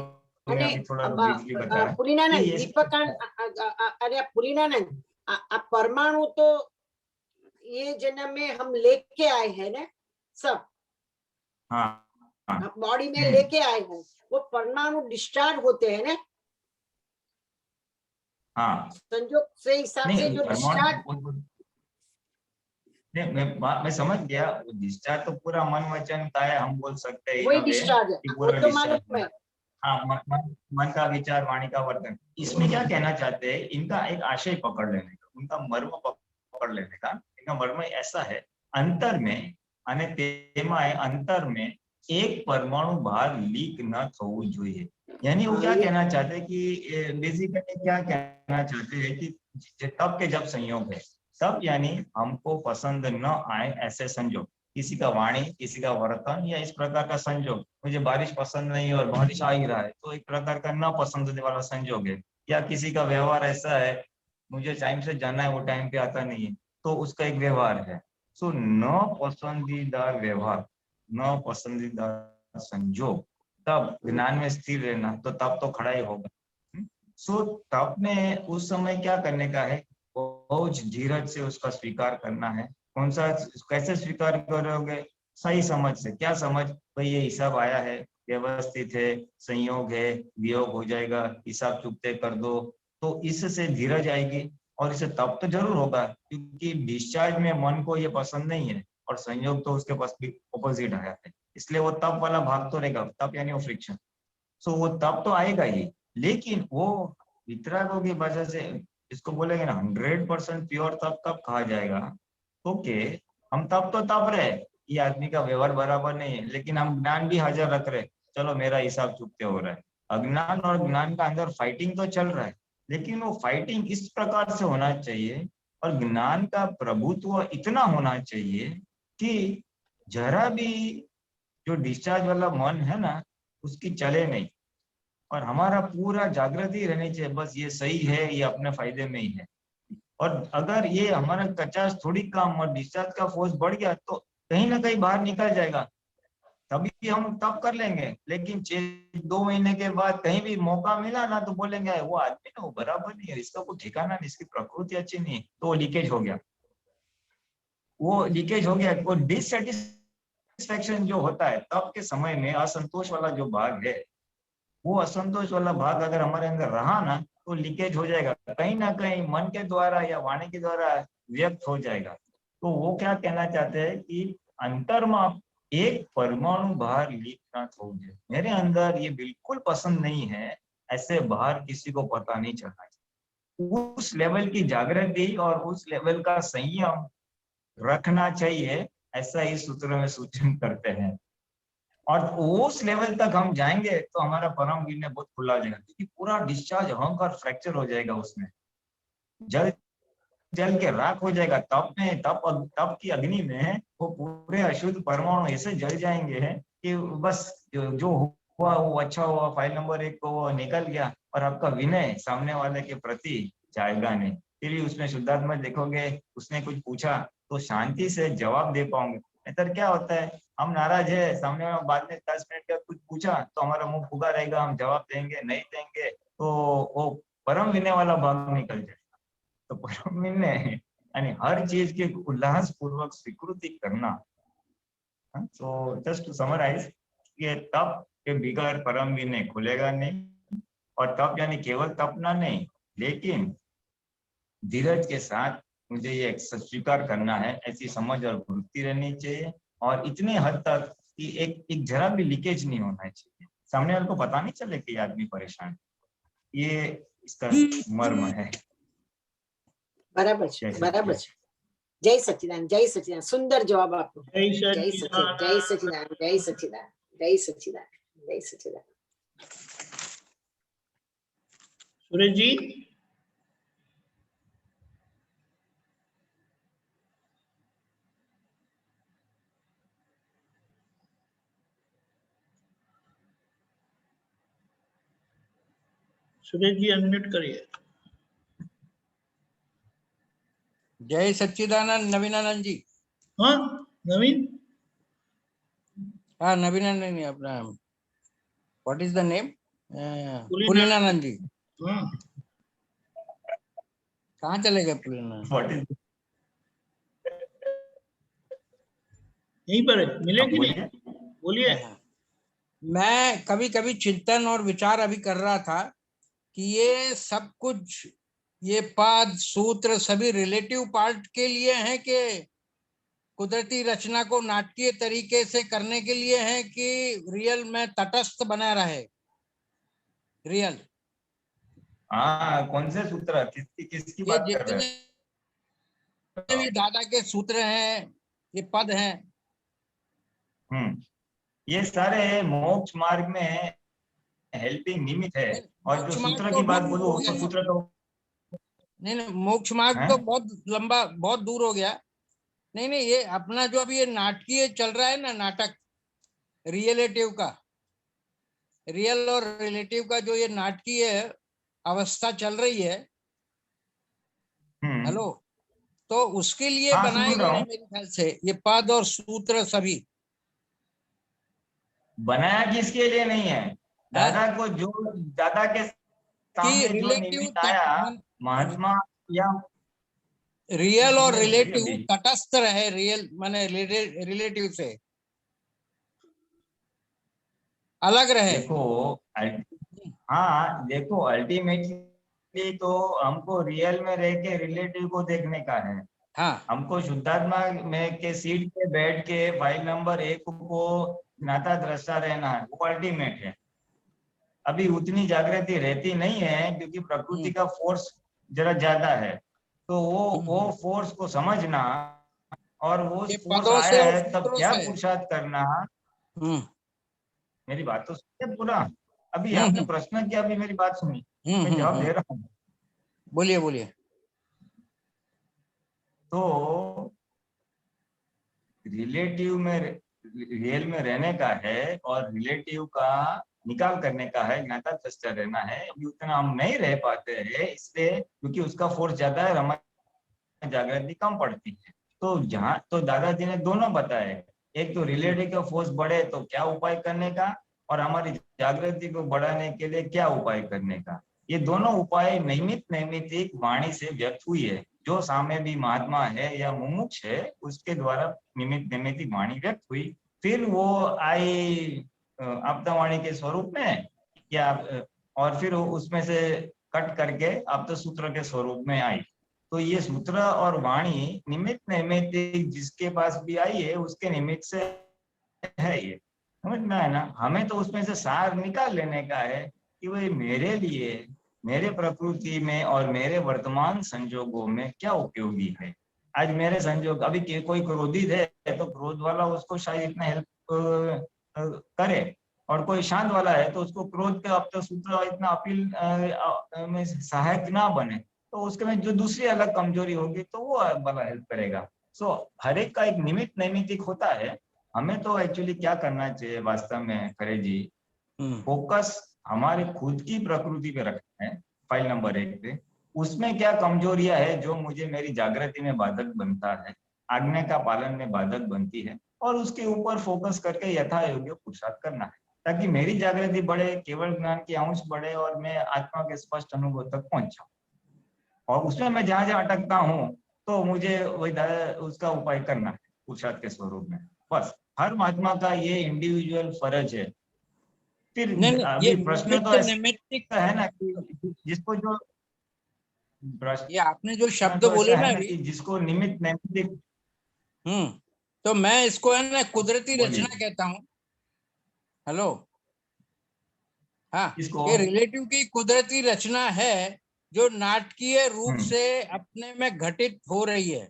અને अभी थोड़ा ब्रीफली बताया कि પુરીનાનંદ ये દીપકાંત अरे पुरीनानंद परमाणु तो ये जन्म में हम लेके आए हैं ना सब, हाँ बॉडी में लेके आए हैं, वो परमाणु डिस्चार्ज होते हैं ना हाँ संयोग से हिसाब से जो डिस्चार्ज। मैं समझ गया, वो डिस्चार्ज तो पूरा मन वचन काया हम बोल सकते हैं वही in a way डिस्चार्ज है, कि वो पूरा तो डिस्चार्ज मालूम है। हाँ, मन का विचार, वाणी का वर्तन। इसमें क्या कहना चाहते हैं, इनका एक आशय पकड़ लेने का, उनका मर्म पकड़ लेने का। इनका मर्म ऐसा है, अंतर में અને તેમાં अंतर में एक परमाणु बाहर लीक न थવું જોઈએ। यानी वो क्या कहना चाहते हैं कि बेसिकली क्या कहना चाहते हैं कि तब के जब संयोग है, तब यानी हमको पसंद न आए ऐसे संयोग, किसी का वाणी, किसी का वर्तन या इस प्रकार का संयोग, मुझे बारिश पसंद नहीं और बारिश आ ही रहा है तो एक प्रकार का न पसंद वाला संयोग है। या किसी का व्यवहार ऐसा है, मुझे टाइम से जाना है, वो टाइम पे आता नहीं है, तो उसका एक व्यवहार है। सो न पसंदीदा व्यवहार, न पसंदीदा संयोग, तब ज्ञान में स्थिर रहना, तो तब तो खड़ा ही होगा। सो तब में उस समय क्या करने का है, बहुत धीरज से उसका स्वीकार करना है। कौन सा, कैसे स्वीकार करोगे, सही समझ से। क्या समझ, भाई ये हिसाब आया है, व्यवस्थित है, संयोग है, वियोग हो जाएगा, हिसाब चुकते कर दो, तो इससे धीरज आएगी। और इसे तब तो जरूर होगा क्योंकि डिस्चार्ज में मन को ये पसंद नहीं है और संयोग तो उसके पास भी ऑपोजिट आया है, इसलिए वो तब वाला भाग तो रहेगा। तब यानी वो फ्रिक्शन, सो वो तब तो आएगा ही। लेकिन वो वितरागों की वजह से, इसको बोलेंगे ना 100% प्योर तब कब कहा जाएगा, ओके हम तब तो तब रहे, ये आदमी का व्यवहार बराबर नहीं है, लेकिन हम ज्ञान भी हाजिर रख रहे, चलो मेरा हिसाब चुकते हो रहा है। अज्ञान और ज्ञान का अंदर फाइटिंग तो चल रहा है, लेकिन वो फाइटिंग इस प्रकार से होना चाहिए और ज्ञान का प्रभुत्व इतना होना चाहिए कि जरा भी जो डिस्चार्ज वाला मन है ना उसकी चले नहीं, और हमारा पूरा जागृति रहनी चाहिए, बस ये सही है, ये अपने फायदे में ही है। और अगर ये हमारा 50 थोड़ी कम और डिस्चार्ज का फोर्स बढ़ गया तो कहीं ना कहीं बाहर निकल जाएगा, तभी हम तब कर लेंगे। लेकिन 2 महीने के बाद कहीं भी मौका मिला ना तो बोलेंगे वो आदमी ना वो बराबर नहीं है, इसका कोई ठिकाना नहीं, इसकी प्रकृति अच्छी नहीं है, तो वो लीकेज हो गया, वो लीकेज हो गया। वो डिससेटिस्फैक्शन जो होता है तब के समय में, असंतोष वाला जो भाग है, वो असंतोष वाला भाग अगर हमारे अंदर रहा ना तो लीकेज हो जाएगा, कहीं ना कहीं मन के द्वारा या वाणी के द्वारा व्यक्त हो जाएगा। तो वो क्या कहना चाहते हैं कि अंतर में एक परमाणु बाहर लीक ना हो जाए, मेरे अंदर ये बिल्कुल पसंद नहीं है, ऐसे बाहर किसी को पता नहीं चलना चाहिए। उस लेवल की जागृति और उस लेवल का संयम रखना चाहिए, ऐसा इस सूत्र में सूचन करते हैं। और उस लेवल तक हम जाएंगे तो हमारा परम गिरने बहुत खुला हो जाएगा, क्योंकि पूरा डिस्चार्ज अहंकार फ्रैक्चर हो जाएगा, उसमें जल जल के राख हो जाएगा। तप की अग्नि में वो पूरे अशुद्ध परमाणु ऐसे जल जाएंगे कि बस जो हुआ वो अच्छा हुआ, फाइल नंबर 1 को वो निकल गया, और आपका विनय सामने वाले के प्रति जाएगा नहीं। फिर उसमें शुद्धात्मा देखोगे, उसने कुछ पूछा तो शांति से जवाब दे पाओगे। इधर क्या होता है, हम नाराज है, सामने वाला बाद में 10 मिनट का कुछ पूछा तो हमारा मुंह फुगा रहेगा, हम जवाब देंगे नहीं देंगे, तो वो परम विनय वाला भाग निकल जाए। तो परम विनय यानी हर चीज के उल्लास पूर्वक स्वीकृति करना। तो जस्ट टू समराइज, ये तप के बिगड़ परम विनय खुलेगा नहीं, और तप यानी केवल तपना नहीं, लेकिन धीरज के साथ मुझे ये स्वीकार करना है, ऐसी समझ और वृत्ति रहनी चाहिए, और इतने हद तक कि एक जरा भी लीकेज नहीं होना चाहिए, सामने वाले को पता नहीं चले कि आदमी परेशान है। ये इसका मर्म है। बराबर है, बराबर है। जय सच्चिदानंद, जय सच्चिदानंद, सुंदर जवाब आपको। जय जय सच्चिदानंद, जय सच्चिदानंद, जय सच्चिदानंद, जय सच्चिदानंद, जय सच्चिदानंद। सुरेश जी, सुरेश जी अनम्यूट करिए। जय सच्चिदानंद नवीनानंद जी। हाँ नवीन, हाँ नवीनानंद नहीं अपना व्हाट इज द नेम पुलिनानंद। पुलिनानंद जी कहाँ चले गए पुलिनानंद? What is- यहीं पर है, मिले कि नहीं? बोलिए। बोलिए। मैं कभी कभी चिंतन और विचार अभी कर रहा था कि ये सब कुछ ये पद सूत्र सभी रिलेटिव पार्ट के लिए हैं कि कुदरती रचना को नाटकीय तरीके से करने के लिए हैं कि रियल में तटस्थ बना रहे? रियल हाँ, कौन से सूत्र, किसकी ये बात कर रहे जितने भी दादा के सूत्र हैं ये पद हैं हैं? ये सारे मोक्ष मार्ग में हेल्पिंग निमित्त है। और जो मोक्ष मार्ग सूत्र तो की बात दूर बोलूं हो तो गया। सूत्र तो नहीं मोक्ष मार्ग हैं? तो बहुत लंबा बहुत दूर हो गया। नहीं ये अपना जो अभी ये नाटकीय चल रहा है ना नाटक रियलेटिव का रियल और रिलेटिव का जो ये नाटकीय अवस्था चल रही है हेलो तो उसके लिए हाँ, बनाए सुन गए रहा हैं हूँ। मेरे ख्याल से ये पद और सूत्र सभी। बनाया किसके लिए नहीं है? दादा को जो दादा के सामने जो रिलेटिव निमित्त आया महात्मा या रियल और सुनिए रिलेटिव अभी। तटस्थ रहे रियल माने रिलेटिव से अलग रहे। देखो हाँ देखो, अल्टीमेटली तो हमको रियल में रह के रिलेटिव को देखने का है। हाँ हमको शुद्धात्मा में के सीट पे बैठ के फाइल नंबर 1 को नाता दृष्टा रहना है, वो अल्टीमेट है। अभी उतनी जागृति रहती नहीं है क्योंकि प्रकृति का फोर्स जरा ज्यादा है। तो वो फोर्स को समझना और वो ये फोर्स पदों से आया और है तब सूत्रों क्या से। पुरुषार्थ करना। मेरी बात तो सुनिए पूरा। अभी आपने प्रश्न किया, अभी मेरी बात सुनी, मैं जवाब दे रहा हूँ। बोलिए बोलिए। तो रिलेटिव में रियल में रहने का है और रिलेटिव का निकाल करने का है, ज्ञाता दृष्टा रहना है। अभी उतना हम नहीं रह पाते हैं इसलिए क्योंकि उसका फोर्स ज्यादा है, हमारी जागृति कम पड़ती है। तो जहाँ तो दादाजी ने दोनों बताए, एक तो रिलेटिव का फोर्स बढ़े तो क्या उपाय करने का और हमारी जागृति को बढ़ाने के लिए क्या उपाय करने का। ये दोनों उपाय नैमित्तिक वाणी से व्यक्त हुई है। जो सामने भी महात्मा है या मुमुक्ष है उसके द्वारा नैमित्तिक वाणी व्यक्त हुई, फिर वो आई आपदावाणी के स्वरूप में या और फिर उसमें से कट करके आपदा सूत्र के स्वरूप में आई। तो ये सूत्र और वाणी निमित्त नैमित्तिक जिसके पास भी आई है उसके निमित्त से है। ये समझ में है ना? हमें तो उसमें से सार निकाल लेने का है कि वही मेरे लिए, मेरे प्रकृति में और मेरे वर्तमान संजोगों में क्या उपयोगी है। आज मेरे संजोग, अभी कोई क्रोधित है तो क्रोध वाला उसको शायद इतना हेल्प करे, और कोई शांत वाला है तो उसको क्रोध का अब तो सूत्र इतना अपील में सहायक ना बने, तो उसके में जो दूसरी अलग कमजोरी होगी तो वो वाला हेल्प करेगा। सो हर एक का एक निमित्त नैमित्तिक होता है। हमें तो एक्चुअली क्या करना चाहिए वास्तव में खरे जी, फोकस हमारे खुद की प्रकृति पे रखना है, फाइल नंबर 1 पे। उसमें क्या कमजोरियां है जो मुझे मेरी जागृति में बाधक बनता है, आज्ञा का पालन में बाधक बनती है, और उसके ऊपर फोकस करके यथा योग्य पुरुषार्थ करना है ताकि मेरी जागृति बढ़े, केवल ज्ञान की अंश बढ़े और मैं आत्मा के स्पष्ट अनुभव तक पहुंच जाऊं। और उसमें मैं जहां जहां अटकता हूँ तो मुझे वही उसका उपाय करना है पुरुषार्थ के स्वरूप में। बस हर महात्मा का ये इंडिविजुअल फर्ज है। फिर अभी प्रश्न तो ऐसा है ना कि जिसको जो ये आपने जो शब्द तो बोले ऐसा ना है अभी, कि जिसको निमित्त नैमित्तिक, तो मैं इसको है ना कुदरती बोलिए। रचना कहता हूँ। हेलो, हाँ, इसको ये रिलेटिव की कुदरती रचना है जो नाटकीय रूप से अपने में घटित हो रही है,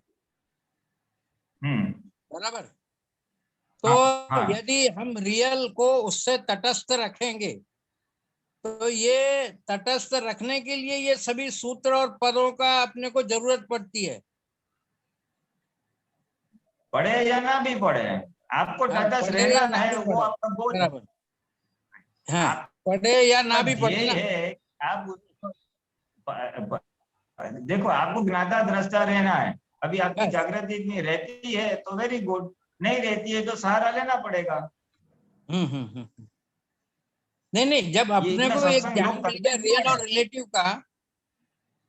बराबर। तो हाँ। यदि हम रियल को उससे तटस्थ रखेंगे तो ये तटस्थ रखने के लिए ये सभी सूत्र और पदों का अपने को जरूरत पड़ती है। पढ़े या ना भी पढ़े, आपको तटस्थ पढ़े या रहना ना है, भी वो पढ़े, आपका गोल है। बराबर। हाँ, पढ़े या ना भी पढ़े ध्येय ना। है आप देखो, आपको ज्ञाता दृष्टा रहना है। अभी आपकी बस। जागृति इतनी रहती है तो वेरी गुड, नहीं रहती है तो सहारा लेना पड़ेगा। नहीं, जब अपने इतना को एक सत्संग ज्ञान लोग मिल गया करते रियल हैं। और रिलेटिव का,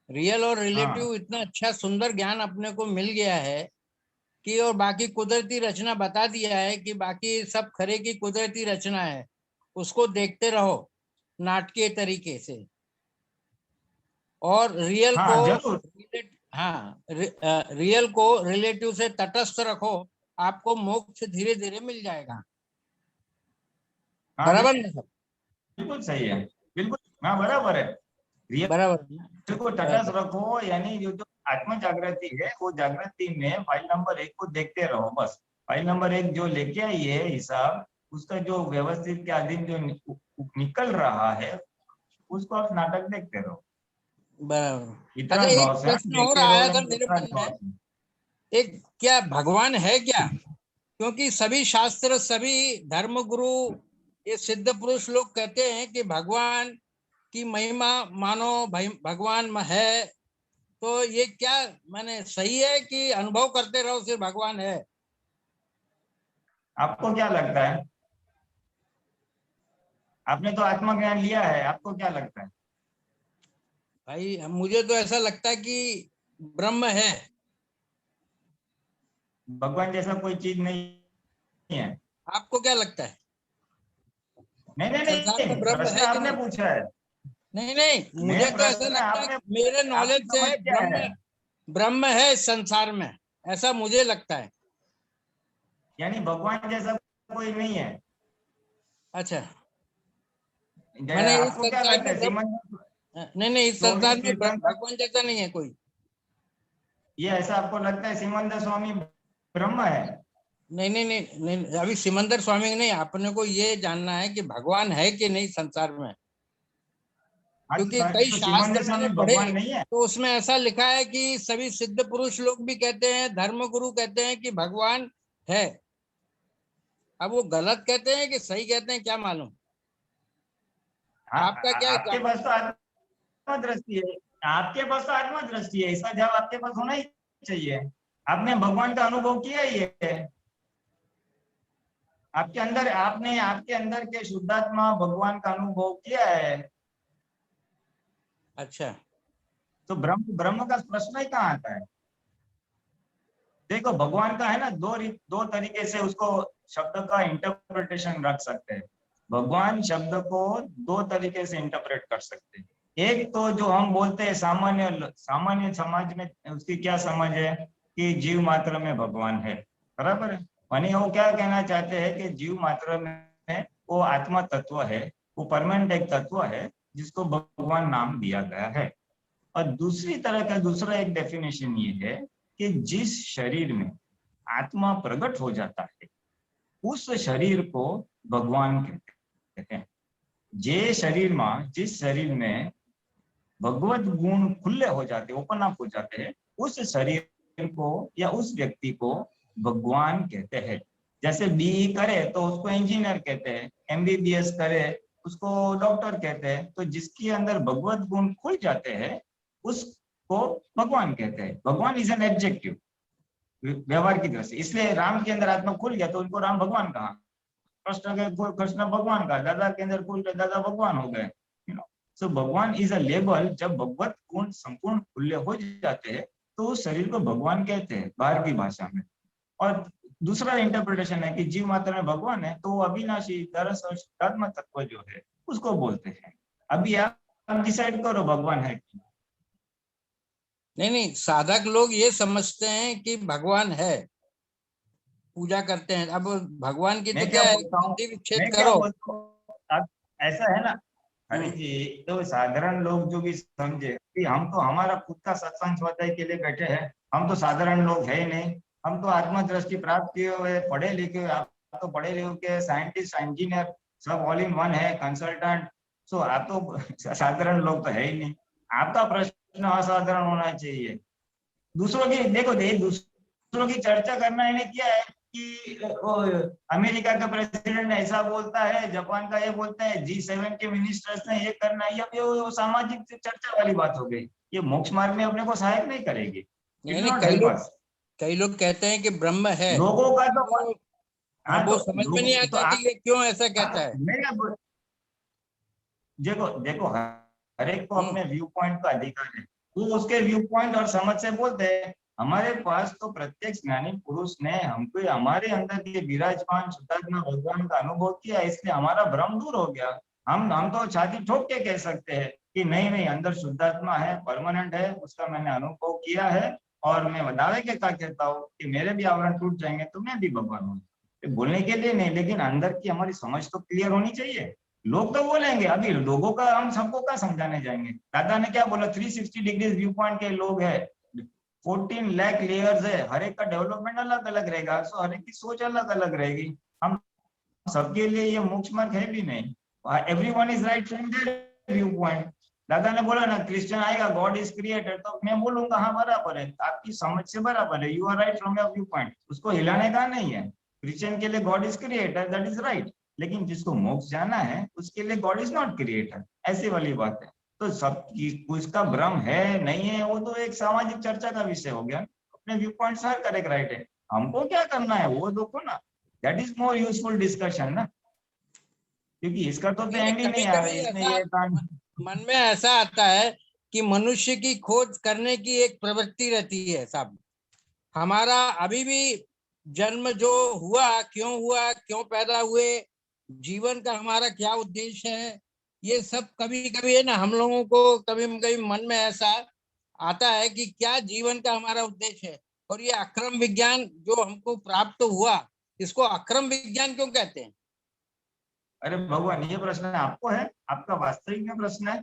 रियल और रिलेटिव हाँ। इतना अच्छा सुंदर ज्ञान अपने को मिल गया है कि, और बाकी कुदरती रचना बता दिया है कि बाकी सब खरे की कुदरती रचना है, उसको देखते रहो नाटकीय तरीके से, और रियल हाँ को जरूर। रियल को रिलेटिव से तटस्थ रखो, आपको मोक्ष धीरे धीरे मिल जाएगा। हाँ बराबर ना सब? बिल्कुल सही है, बिल्कुल। हाँ बराबर है। रियल बराबर को तटस्थ रखो, यानी जो आत्म जागृति है वो जागृति में फाइल नंबर 1 को देखते रहो बस। फाइल नंबर 1 जो लेके आई है हिसाब, उसका जो व्यवस्थित के अधीन जो निकल रहा है उसको आप नाटक देखते रहो। बराबर। इतना अच्छा, एक भाव से प्रश्न और देखते रहो, आया था यानी मेरे इतना मन भाव में, से। एक क्या भगवान है क्या? क्योंकि सभी शास्त्र, सभी धर्म गुरु, ये सिद्ध पुरुष लोग कहते हैं कि भगवान की महिमा मानो, भगवान है, तो ये क्या माने सही है कि अनुभव करते रहो सिर्फ भगवान है? आपको क्या लगता है? आपने तो आत्मज्ञान लिया है, आपको क्या लगता है? भाई मुझे तो ऐसा लगता है कि ब्रह्म है। भगवान जैसा कोई चीज नहीं है। आपको क्या लगता है? नहीं नहीं संसार में नहीं, ब्रह्म प्रश्न है कि आपने नहीं? पूछा है। नहीं, मुझे मैं तो ऐसा प्रश्न लगता है, आपने, मेरे आपकी नॉलेज समझ से क्या है? ब्रह्म है संसार में, ऐसा मुझे लगता है। यानी भगवान जैसा कोई नहीं है। अच्छा, मैंने इस आपको क्या संसार लगता में है श्रीमंत नहीं, इस संसार स्वामी में तीर्थंकर, भगवान जैसा नहीं है कोई। ये ऐसा आपको लगता है श्रीमंत स्वामी ब्रह्म है? नहीं, अभी सिमंदर स्वामी नहीं, अपने को ये जानना है कि भगवान है कि नहीं संसार में। क्योंकि कई तो शास्त्र श्रीमंत मैंने स्वामी पढ़े, भगवान नहीं है? तो उसमें ऐसा लिखा है कि सभी सिद्ध पुरुष लोग भी कहते हैं, धर्म गुरु कहते हैं कि भगवान है। अब वो गलत कहते हैं कि सही कहते हैं, क्या मालूम? आपका क्या आपके पास तो आत्मदृष्टि है, आपके पास तो आत्मदृष्टि है, इसका जवाब आपके पास होना ही चाहिए। आपने भगवान का अनुभव किया ही है आपके अंदर, आपने आपके अंदर के शुद्धात्मा भगवान का अनुभव किया है। अच्छा, तो ब्रह्म ब्रह्म का प्रश्न ही कहाँ आता है? देखो भगवान का है ना, दो तरीके से उसको शब्द का इंटरप्रिटेशन रख सकते हैं। भगवान शब्द को दो तरीके से इंटरप्रेट कर सकते हैं। एक तो जो हम बोलते हैं सामान्य सामान्य समाज में उसकी क्या समझ है कि जीव मात्र में भगवान है, बराबर है। यानी वो क्या कहना चाहते हैं कि जीव मात्र में वो आत्मा तत्व है, वो परमानेंट एक तत्व है जिसको भगवान नाम दिया गया है। और दूसरी तरह का दूसरा एक डेफिनेशन ये है कि जिस शरीर में आत्मा प्रकट हो जाता है उस शरीर को भगवान कहते हैं। जिस शरीर में भगवत गुण खुले हो जाते, ओपन अप हो जाते हैं, उस शरीर को या उस व्यक्ति को भगवान कहते हैं। जैसे बीई करे तो उसको इंजीनियर कहते हैं, एमबीबीएस करे उसको डॉक्टर कहते हैं। तो जिसके अंदर भगवत गुण खुल जाते हैं उसको भगवान कहते हैं। भगवान इज एन एडजेक्टिव व्यवहार की तरह से। इसलिए राम के अंदर आत्मा खुल गया तो उनको राम भगवान कहा, कृष्ण भगवान कहा, दादा के अंदर खुल गए दादा भगवान हो गए। सो भगवान इज अ लेबल। जब भगवत गुण संपूर्ण खुले हो जाते हैं तो उस शरीर को भगवान कहते हैं बाहर की भाषा में। और दूसरा इंटरप्रिटेशन है कि जीव मात्र में भगवान है तो अविनाशी दरअसल शुद्धात्मा तत्व जो है उसको बोलते हैं। अभी आप डिसाइड करो भगवान है कि नहीं, साधक लोग ये समझते हैं कि भगवान है, पूजा करते हैं। अब भगवान की तो मैं क्या क्या है, बोलता हूँ, बंदी विच्छेद मैं क्या करो। बोलता हूँ, अब ऐसा है ना हरि जी, तो साधारण लोग जो भी समझे कि हम तो हमारा खुद का सत्संग स्वाध्याय के लिए बैठे हैं, हम तो साधारण लोग है ही नहीं, हम तो आत्मदृष्टि प्राप्त किए हुए पढ़े लिखे, आप तो पढ़े लिखे साइंटिस्ट इंजीनियर सब ऑल इन वन है, कंसल्टेंट। सो आप तो साधारण लोग तो है ही नहीं। आपका प्रश्न असाधारण होना चाहिए। दूसरों की देखो दूसरों की चर्चा करना इन्हें क्या है कि अमेरिका का प्रेसिडेंट ऐसा बोलता है, जापान का ये बोलता है, G7 के मिनिस्टर्स ने ये करना है, ये सामाजिक चर्चा वाली बात हो गई। ये मोक्ष मार्ग में अपने को सहायक नहीं करेगी। नहीं, कई लोग कहते हैं कि ब्रह्म है। लोगों का तो हाँ, वो तो समझ में लोग नहीं तो आता कि ये क्यों ऐसा कहता है। देखो देखो हर एक को अपने व्यू पॉइंट का अधिकार है, वो उसके व्यू पॉइंट और समझ से बोलते हैं। हमारे पास तो प्रत्यक्ष ज्ञानी पुरुष ने हमको हमारे अंदर के विराजमान शुद्धात्मा भगवान का अनुभव किया, इसलिए हमारा भ्रम दूर हो गया। हम तो छाती ठोक के कह सकते हैं कि नहीं नहीं, अंदर शुद्धात्मा है, परमानेंट है, उसका मैंने अनुभव किया है, और मैं दावे के साथ कहता हूँ कि मेरे भी आवरण टूट जाएंगे तो मैं भी भगवान हूँ। बोलने के लिए नहीं, लेकिन अंदर की हमारी समझ तो क्लियर होनी चाहिए। लोग तो बोलेंगे, अभी लोगों का हम सबको क्या समझाने जाएंगे। दादा ने क्या बोला, 360 डिग्री व्यू पॉइंट के लोग है, 14 लाख लेयर्स है, हर एक का डेवलपमेंट अलग अलग रहेगा, सो हर एक की सोच अलग अलग रहेगी। हम सबके लिए ये मोक्ष मार्ग है भी नहीं। Everyone is right from there view point. दादा ने बोला ना क्रिश्चियन आएगा गॉड इज क्रिएटर, तो मैं बोलूंगा हाँ बराबर है, आपकी समझ से बराबर है, you are right from your view point, उसको हिलाने का नहीं है। क्रिश्चियन के लिए God is creator, that is right, लेकिन जिसको मोक्ष जाना है उसके लिए गॉड इज नॉट क्रिएटर, ऐसी वाली बात है। तो सब उसका भ्रम है नहीं है, वो तो एक सामाजिक चर्चा का विषय हो गया। अपने व्यू पॉइंट हर करेक्ट राइट है, हमको क्या करना है वो देखो ना, that is more useful discussion ना, क्योंकि इसका तो एंड ही नहीं आ रहा है। इसमें ये मन में ऐसा आता है कि मनुष्य की खोज करने की एक प्रवृत्ति रहती है साहब। हमारा अभी भी जन्म जो हुआ, क्यों पैदा हुए, जीवन का हमारा क्या उद्देश्य है, ये सब कभी कभी है ना हम लोगों को कभी कभी मन में ऐसा आता है कि क्या जीवन का हमारा उद्देश्य है। और ये अक्रम विज्ञान जो हमको प्राप्त हुआ, इसको अक्रम विज्ञान क्यों कहते हैं? अरे भगवान, ये प्रश्न आपको है, आपका वास्तविक में प्रश्न है?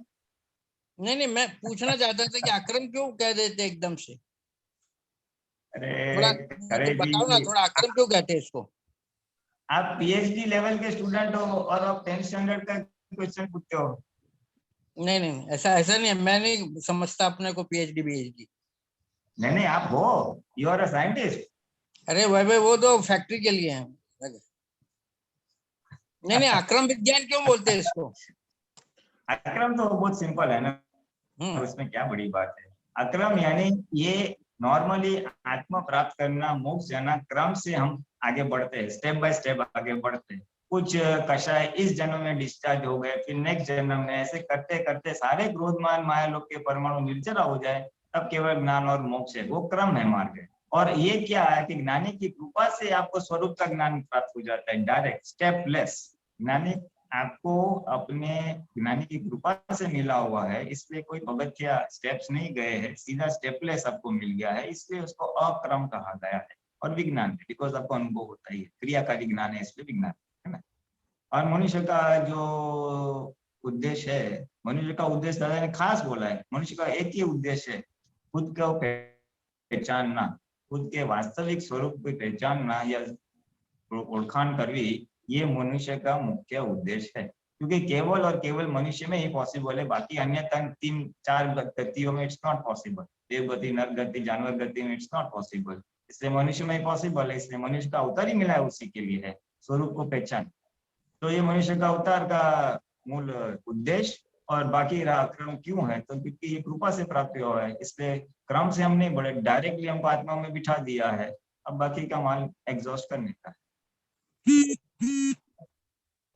नहीं, मैं पूछना चाहता था कि अक्रम क्यों कह देते एकदम से। थोड़ा अरे बताओ ना, थोड़ा अक्रम क्यों कहते हैं इसको? आप पीएचडी लेवल के स्टूडेंट हो और आप 10th स्टैंडर्ड का क्वेश्चन पूछते हो। नहीं, ऐसा नहीं है, मैं नहीं समझता अपने को पीएचडी। नहीं, आप हो, यू आर अ साइंटिस्ट। अरे भाई वो तो फैक्ट्री के लिए है। नहीं, अक्रम विज्ञान क्यों बोलते हैं इसको? अक्रम तो बहुत सिंपल है ना, उसमें क्या बड़ी बात है। अक्रम यानी ये नॉर्मली आत्मा प्राप्त करना, मोक्ष जाना, क्रम से हम आगे बढ़ते हैं, स्टेप बाय स्टेप आगे बढ़ते हैं। कुछ कषाय इस जन्म में डिस्चार्ज हो गए, फिर नेक्स्ट जन्म में, ऐसे करते करते सारे क्रोधमान माया लोक के परमाणु निर्जरा हो जाए, तब केवल ज्ञान और मोक्ष है, वो क्रम है, मार्ग है। और ये क्या है कि ज्ञानी की कृपा से आपको स्वरूप का ज्ञान प्राप्त हो जाता है, डायरेक्ट स्टेपलेस। ज्ञानी आपको अपने ज्ञानी की कृपा से मिला हुआ है, इसलिए कोई पगथिया स्टेप्स नहीं गए हैं, सीधा स्टेपलेस आपको मिल गया है, इसलिए उसको अक्रम कहा गया है। और विज्ञान बिकॉज आपको अनुभव होता ही है, क्रियाकारी ज्ञान है, इसलिए विज्ञान है ना। और मनुष्य का जो उद्देश्य है, मनुष्य का उद्देश्य दादा ने खास बोला है, मनुष्य का एक ही उद्देश्य है, खुद को पहचानना, खुद के वास्तविक स्वरूप को पहचानना या ओळखाण करवी, ये मनुष्य का मुख्य उद्देश्य है। क्योंकि केवल और केवल मनुष्य में ही पॉसिबल है, बाकी अन्य 3-4 गतियों में इट्स नॉट पॉसिबल। देव गति, नर गति, जानवर गति में इट्स नॉट पॉसिबल, इसलिए मनुष्य में ही पॉसिबल है, इसलिए मनुष्य का अवतार ही मिला है उसी के लिए है, स्वरूप को पहचान। तो ये मनुष्य का अवतार का मूल उद्देश्य। और बाकी क्रम क्यों है, तो क्योंकि ये कृपा से प्राप्त हुआ है, इसलिए क्रम से हमने बड़े डायरेक्टली हमको आत्मा में बिठा दिया है, अब बाकी का माल एग्जॉस्ट करने का है।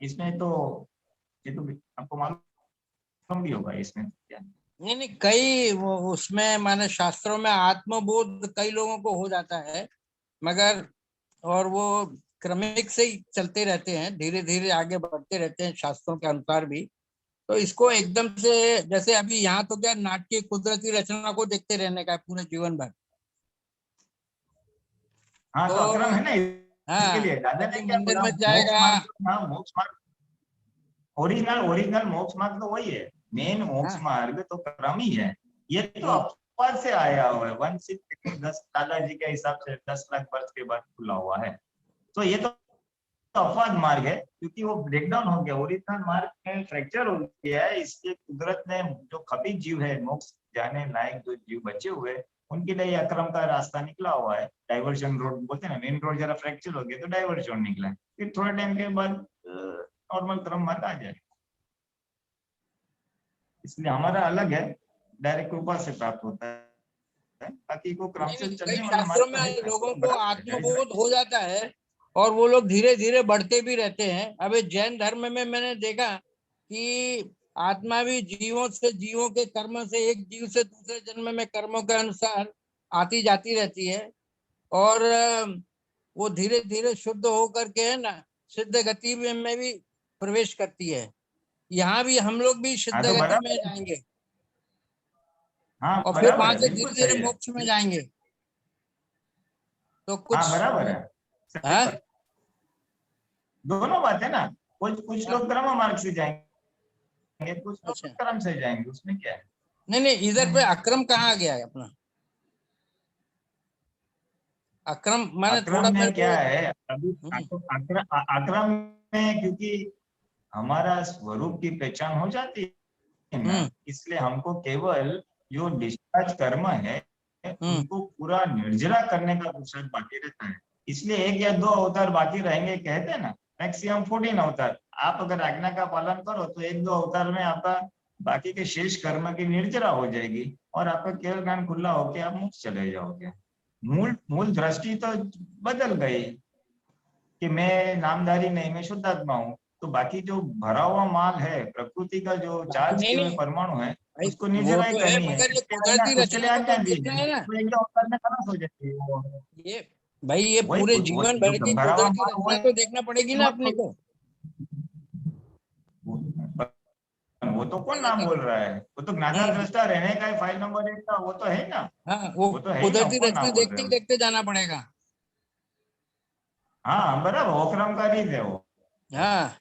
इसमें तो ये तो आपको मालूम भी होगा इसमें क्या। नहीं, कई उसमें माने शास्त्रों में आत्मबोध कई लोगों को हो जाता है, मगर और वो क्रमिक से ही चलते रहते हैं, धीरे धीरे आगे बढ़ते रहते हैं शास्त्रों के अनुसार भी। तो इसको एकदम से, जैसे अभी यहाँ तो क्या नाट्य कुदरती रचना को देखते रहने का है पूरे जीवन भर। हाँ, तो अक्रम है ना, इसके लिए दादा ने क्या मंदिर बोला, में जाएगा, मोक्ष मार्ग, ओरिजिनल मोक्ष मार्ग तो वही है, मेन मोक्ष मार्ग तो क्रम ही है। ये तो अपवाद से आया हुआ है, 10 दादाजी के हिसाब से 10 लाख वर्ष के बाद खुला हुआ है, तो ये तो अपवाद मार्ग है, क्योंकि वो ब्रेकडाउन हो गया, ओरिजिनल मार्ग में फ्रैक्चर हो गया है। इसलिए कुदरत ने जो खबी जीव है, मोक्ष जाने लायक जो जीव बचे हुए, उनके लिए अक्रम का रास्ता निकला हुआ है, डाइवर्जन रोड बोलते हैं ना, मेन रोड जरा फ्रैक्चर हो गया तो डाइवर्जन निकला है, फिर थोड़े टाइम के बाद नॉर्मल क्रम मार्ग आ जाए। इसलिए हमारा अलग है, डायरेक्ट कृपा से प्राप्त होता है, बाकी को क्रम से चलने वाला शास्त्रों मार्ग में है। लोगों को आत्मबोध हो जाता है, और वो लोग धीरे धीरे बढ़ते भी रहते हैं। अभी जैन धर्म में मैंने देखा कि आत्मा भी जीवों के कर्म से, एक जीव से दूसरे जन्म में कर्मों के अनुसार आती जाती रहती है, और वो धीरे धीरे शुद्ध होकर के है ना सिद्ध गति में भी प्रवेश करती है। यहाँ भी हम लोग भी सिद्ध हाँ, तो गति बराबर में है। जाएंगे हाँ और फिर बराबर वहां है, से बिल्कुल धीरे सही धीरे है। मोक्ष में जाएंगे। तो कुछ हाँ बराबर है, सही हाँ? बात। दोनों बात है ना, कुछ लोग क्रम मार्ग से जाएंगे, कुछ लोग अच्छा, कर्म से जाएंगे, उसमें क्या है। नहीं इधर पे अक्रम कहाँ गया है अपना? अक्रम मैंने अक्रम थोड़ा मेरे में क्या को है अभी, अक्रम में क्योंकि हमारा स्वरूप की पहचान हो जाती है ना, इसलिए हमको केवल जो डिस्चार्ज कर्म है उनको पूरा निर्जला करने का पुरुषार्थ बाकी रहता है। इसलिए 1 या 2 अवतार बाकी रहेंगे, कहते हैं ना, मैक्सिमम 14 अवतार। आप अगर आज्ञा का पालन करो तो 1-2 अवतार में आपका बाकी के शेष कर्म की निर्जरा हो जाएगी और आपका केवल ज्ञान खुला होकर आप मुक्त चले जाओगे। मूल दृष्टि तो बदल गई कि मैं नामधारी नहीं, मैं शुद्धात्मा हूँ। तो बाकी जो भरा हुआ माल है, प्रकृति का जो चार्ज नहीं किए हुए नहीं परमाणु है, भाई, उसको वो निर्जरा तो है, करनी है। मगर ये कुदरती उसके लिए रचना को आज्ञा तो दी देखना है, है ना। तो 1-2 अवतार में खलास हो जाती है वो। ये भाई ये वही पूरे वो जीवन भर जो की भरा हुआ कुदरती माल रचना तो देखना पड़ेगी ना अपने को। वो तो कौन नाम बोल रहा है, वो तो ज्ञाता दृष्टा रहने का फाइल नंबर 1 का वो तो है ना। हाँ, वो वो तो है ही ना, कुदरती कौन रचना नाम बोल रहे देखते हो। देखते जाना पड़ेगा। हाँ बराबर, ओक्रम का रीत है वो। हाँ,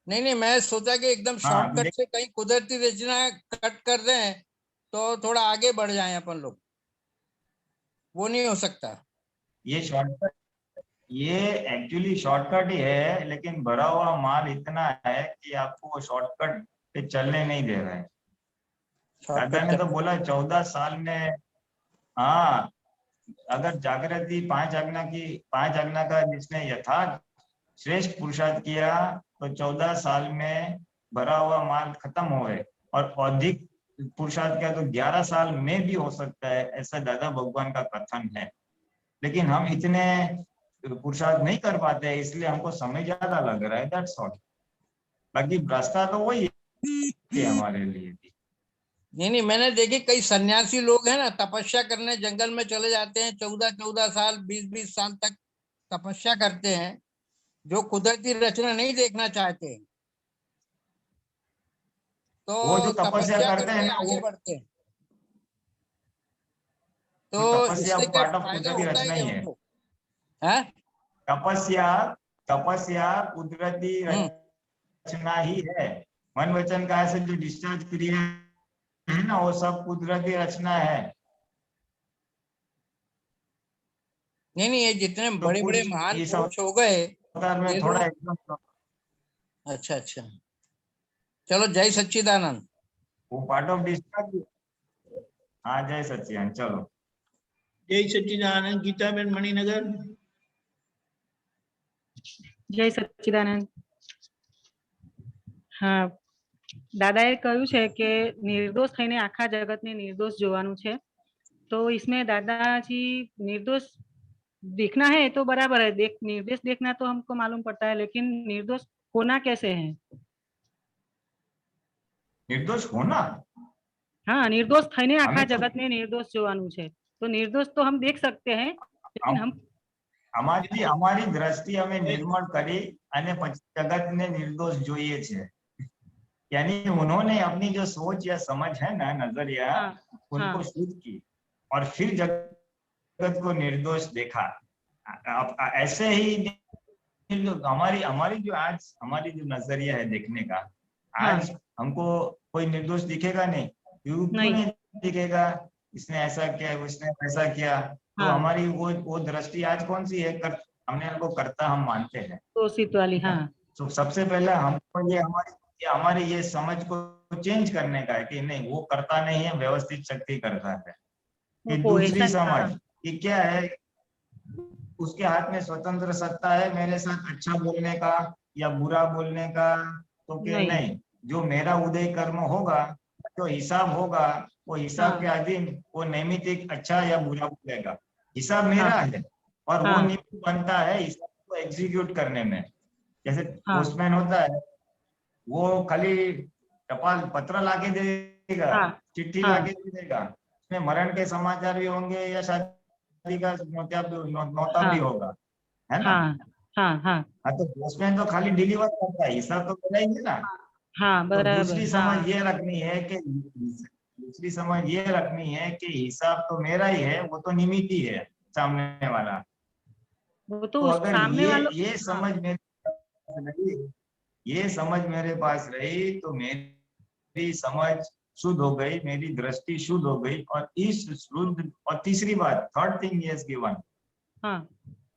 नहीं मैं सोचा कि एकदम हाँ शॉर्टकट से कहीं कुदरती रचना कट कर दें तो थोड़ा आगे बढ़ जाएं अपन लोग। वो नहीं हो सकता। ये शॉर्टकट, ये एक्चुअली शॉर्टकट ही है, लेकिन भरा हुआ माल इतना है कि आपको वो शॉर्टकट पे चलने नहीं दे रहा है। दादा शॉर्टकट ने तो बोला 14 साल में, हाँ, अगर जागृति 5 आज्ञा का जिसने यथार्थ श्रेष्ठ पुरुषार्थ किया तो 14 साल में भरा हुआ माल खत्म हो गए, और अधिक पुरुषार्थ किया तो 11 साल में भी हो सकता है, ऐसा दादा भगवान का कथन है। लेकिन हम इतने पुरुषार्थ नहीं कर पाते, इसलिए हमको समय ज्यादा लग रहा है, दैट्स ऑल। बाकी रास्ता तो वही है हमारे लिए भी। नहीं मैंने देखे कई सन्यासी लोग हैं ना, तपस्या करने जंगल में चले जाते हैं, 14 साल 20 साल तक तपस्या करते हैं, जो कुदरती रचना नहीं देखना चाहते, तो वो जो तपस्या करते हैं करके ना, आगे वो बढ़ते हैं। जो तो तपस्या इससे वो क्या पार्ट ऑफ फायदा कुदरती होता है रचना क्या ही है। उनको? है तपस्या कुदरती रचना ही है। मन वचन का ऐसे जो डिस्चार्ज क्रिया है ना, वो सब कुदरती रचना है। नहीं ये जितने तो बड़े बड़े कुछ महान इस पुरुष हो गए अवतार में ये थोड़ा लोग। एकदम, अच्छा चलो, जय सच्चिदानंद। वो पार्ट ऑफ डिस्चार्ज। हाँ जय सच्चिदानंद, चलो। जय सच्चिदानंद। गीताबेन मणिनगर। જય સચ્ચિદાનંદ. હા, દાદાએ કહ્યું છે કે નિર્દોષ થઈને આખા જગતને નિર્દોષ જોવાનું છે. તો इसमें दादाजी निर्दोष दिखना है तो बराबर है, निर्दोष देखना तो हमको मालूम पड़ता है, लेकिन निर्दोष होना कैसे है? निर्दोष होना, हाँ, निर्दोष થઈને આખા हमें तो જગતને निर्दोष જોવાનું છે. तो निर्दोष तो हम देख सकते हैं, लेकिन हम हमारी दृष्टि हमें निर्मल करी અને પછી જગતને निर्दोष જોઈએ છે। यानी उन्होंने अपनी जो सोच या समझ है ना, नजरिया, उनको शुद्ध की और फिर जगत को निर्दोष देखा। ऐसे ही हमारी जो आज हमारी जो नजरिया है देखने का, आज हमको कोई निर्दोष दिखेगा नहीं। क्यों नहीं दिखेगा? इसने ऐसा किया, उसने ऐसा किया, तो हमारी वो दृष्टि आज कौन सी है? हमने उनको करता हम मानते हैं, दोषित वाली। हाँ, तो सबसे पहले हमको ये हमारी ये समझ को चेंज करने का है कि नहीं, वो करता नहीं है, व्यवस्थित शक्ति करता है। कि दूसरी समझ कि क्या है, उसके हाथ में स्वतंत्र सत्ता है मेरे साथ अच्छा बोलने का या बुरा बोलने का, तो क्या नहीं, जो मेरा उदय कर्म होगा, जो हिसाब होगा, वो हिसाब के अधीन वो नैमित्तिक अच्छा या बुरा बोलेगा। हिसाब मेरा है और वो निमित्त बनता है हिसाब को एग्जीक्यूट करने में। जैसे हाँ। पोस्टमैन होता है, वो खाली टपाल पत्र लाके देगा, हाँ। चिट्ठी हाँ। लाके दे देगा, उसमें मरण के समाचार भी होंगे या शादी का नौता भी हाँ। होगा, है ना। हाँ। हाँ। हाँ। हाँ, तो पोस्टमैन तो खाली डिलीवर करता है, हिसाब तो देना ही है ना। हाँ तो बराबर। हाँ दूसरी समझ ये रखनी है कि हिसाब तो मेरा ही है, वो तो निमित्त ही है सामने वाला। वो तो तो उस अगर सामने वालों। ये समझ मेरे पास रही, ये समझ मेरे पास रही, तो मेरी समझ शुद्ध हो गई, मेरी दृष्टि शुद्ध हो गई। और इस शुद्ध, और तीसरी बात, थर्ड थिंग यस गिवन, हाँ।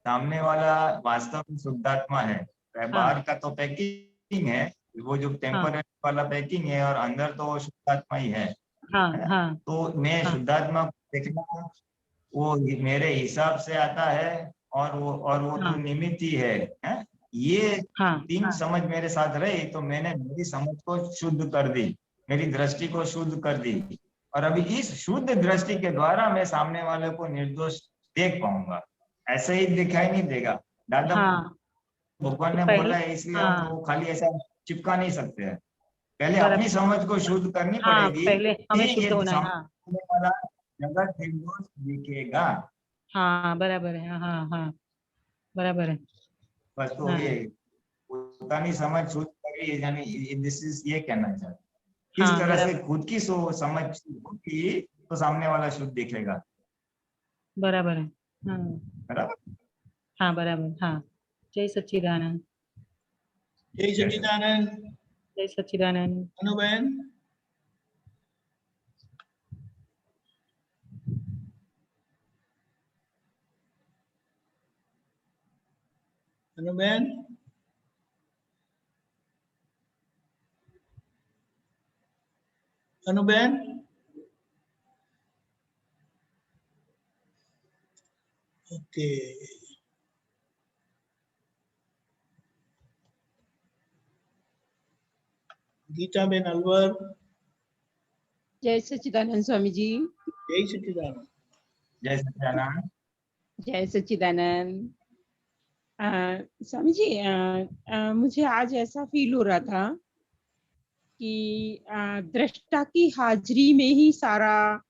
सामने वाला वास्तव में शुद्धात्मा है। बाहर का तो पैकिंग है, वो जो टेम्पररी वाला पैकिंग है, और अंदर तो वो शुद्धात्मा ही है। हाँ। हाँ। तो मैं हाँ। शुद्धात्मा को देखना, वो मेरे हिसाब से आता है, और वो तो हाँ। निमित्त ही है? ये हाँ। तीन समझ मेरे साथ रही, तो मैंने मेरी समझ को शुद्ध कर दी, मेरी दृष्टि को शुद्ध कर दी। और अभी इस शुद्ध दृष्टि के द्वारा मैं सामने वाले को निर्दोष देख पाऊंगा, ऐसे ही दिखाई नहीं देगा। दादा हाँ। भगवान तो ने पहले। बोला है, इसलिए हम हाँ तो खाली ऐसा चिपका नहीं सकते हैं। पहले अपनी बराबर। समझ को शुद्ध करनी हाँ पड़ेगी, पहले हमें फिर शुद्ध ये होना है। हाँ। सामने वाला जगत निर्दोष दिखेगा। हाँ बराबर है। हाँ। हाँ बराबर है। बस तो हाँ। ये પોતાની समझ शुद्ध करनी है, यानी दिस इज, ये कहना चाहिए। किस हाँ तरह से बराबर। खुद की समझ होगी, तो सामने वाला शुद्ध दिखेगा। बराबर है। हाँ। बराबर। हाँ बराबर। हाँ। जय सच्चिदानंद। जय सच्चिदानंद। जय सच्चिदानंद। अनुबेन। अनुबेन। अनुबेन। ओके। गीता बेन अलवर। जय सच्चिदानंद स्वामी जी। जय सच्चिदानंद। जय सच्चिदानंद। जय सच्चिदानंद। स्वामी जी, मुझे आज ऐसा फील हो रहा था कि दृष्टा की हाजिरी में ही सारा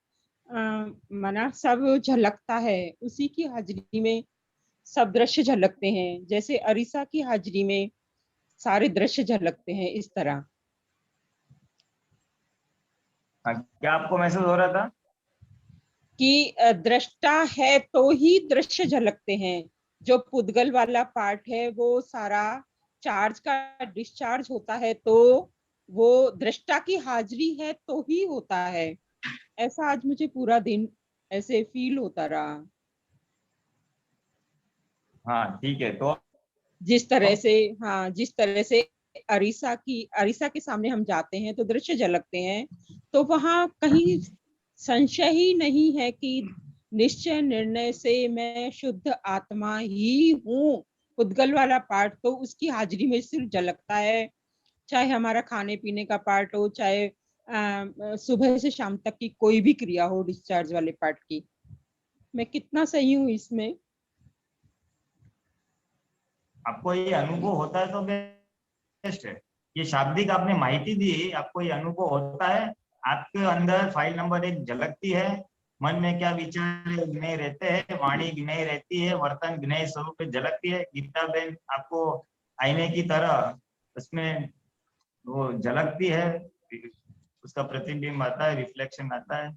मना सब झलकता है, उसी की हाजिरी में सब दृश्य झलकते हैं। जैसे अरीसा की हाजिरी में सारे दृश्य झलकते हैं, इस तरह। क्या आपको महसूस हो रहा था कि दृष्टा है तो ही दृश्य झलकते हैं। जो पुद्गल वाला पार्ट है वो सारा चार्ज का डिस्चार्ज होता है, तो वो दृष्टा की हाजिरी है तो ही होता है। ऐसा आज मुझे पूरा दिन ऐसे फील होता रहा। हाँ ठीक है। तो जिस तरह से अरीसा के सामने हम जाते हैं तो दृश्य झलकते हैं, तो वहां कहीं संशय ही नहीं है कि निश्चय निर्णय से मैं शुद्ध आत्मा ही हूँ। पुद्गल वाला पार्ट तो उसकी हाजिरी में सिर्फ झलकता है, चाहे हमारा खाने पीने का पार्ट हो, चाहे सुबह से शाम तक की कोई भी क्रिया हो डिस्चार्ज वाले पार्ट की। मैं कितना सही हूँ इसमें? आपको ये अनुभव होता है तो बेस्ट है। ये शाब्दिक आपने माहिती दी, आपको ये अनुभव होता है, आपके अंदर फाइल नंबर 1 झलकती है। मन में क्या विचार गिने रहते हैं, वाणी गिने रहती है, वर्तन गिने स्वरूप में झलकती है। गीता बेन आपको आईने की तरह उसमें वो झलकती है, उसका प्रतिबिंब आता है, रिफ्लेक्शन आता है।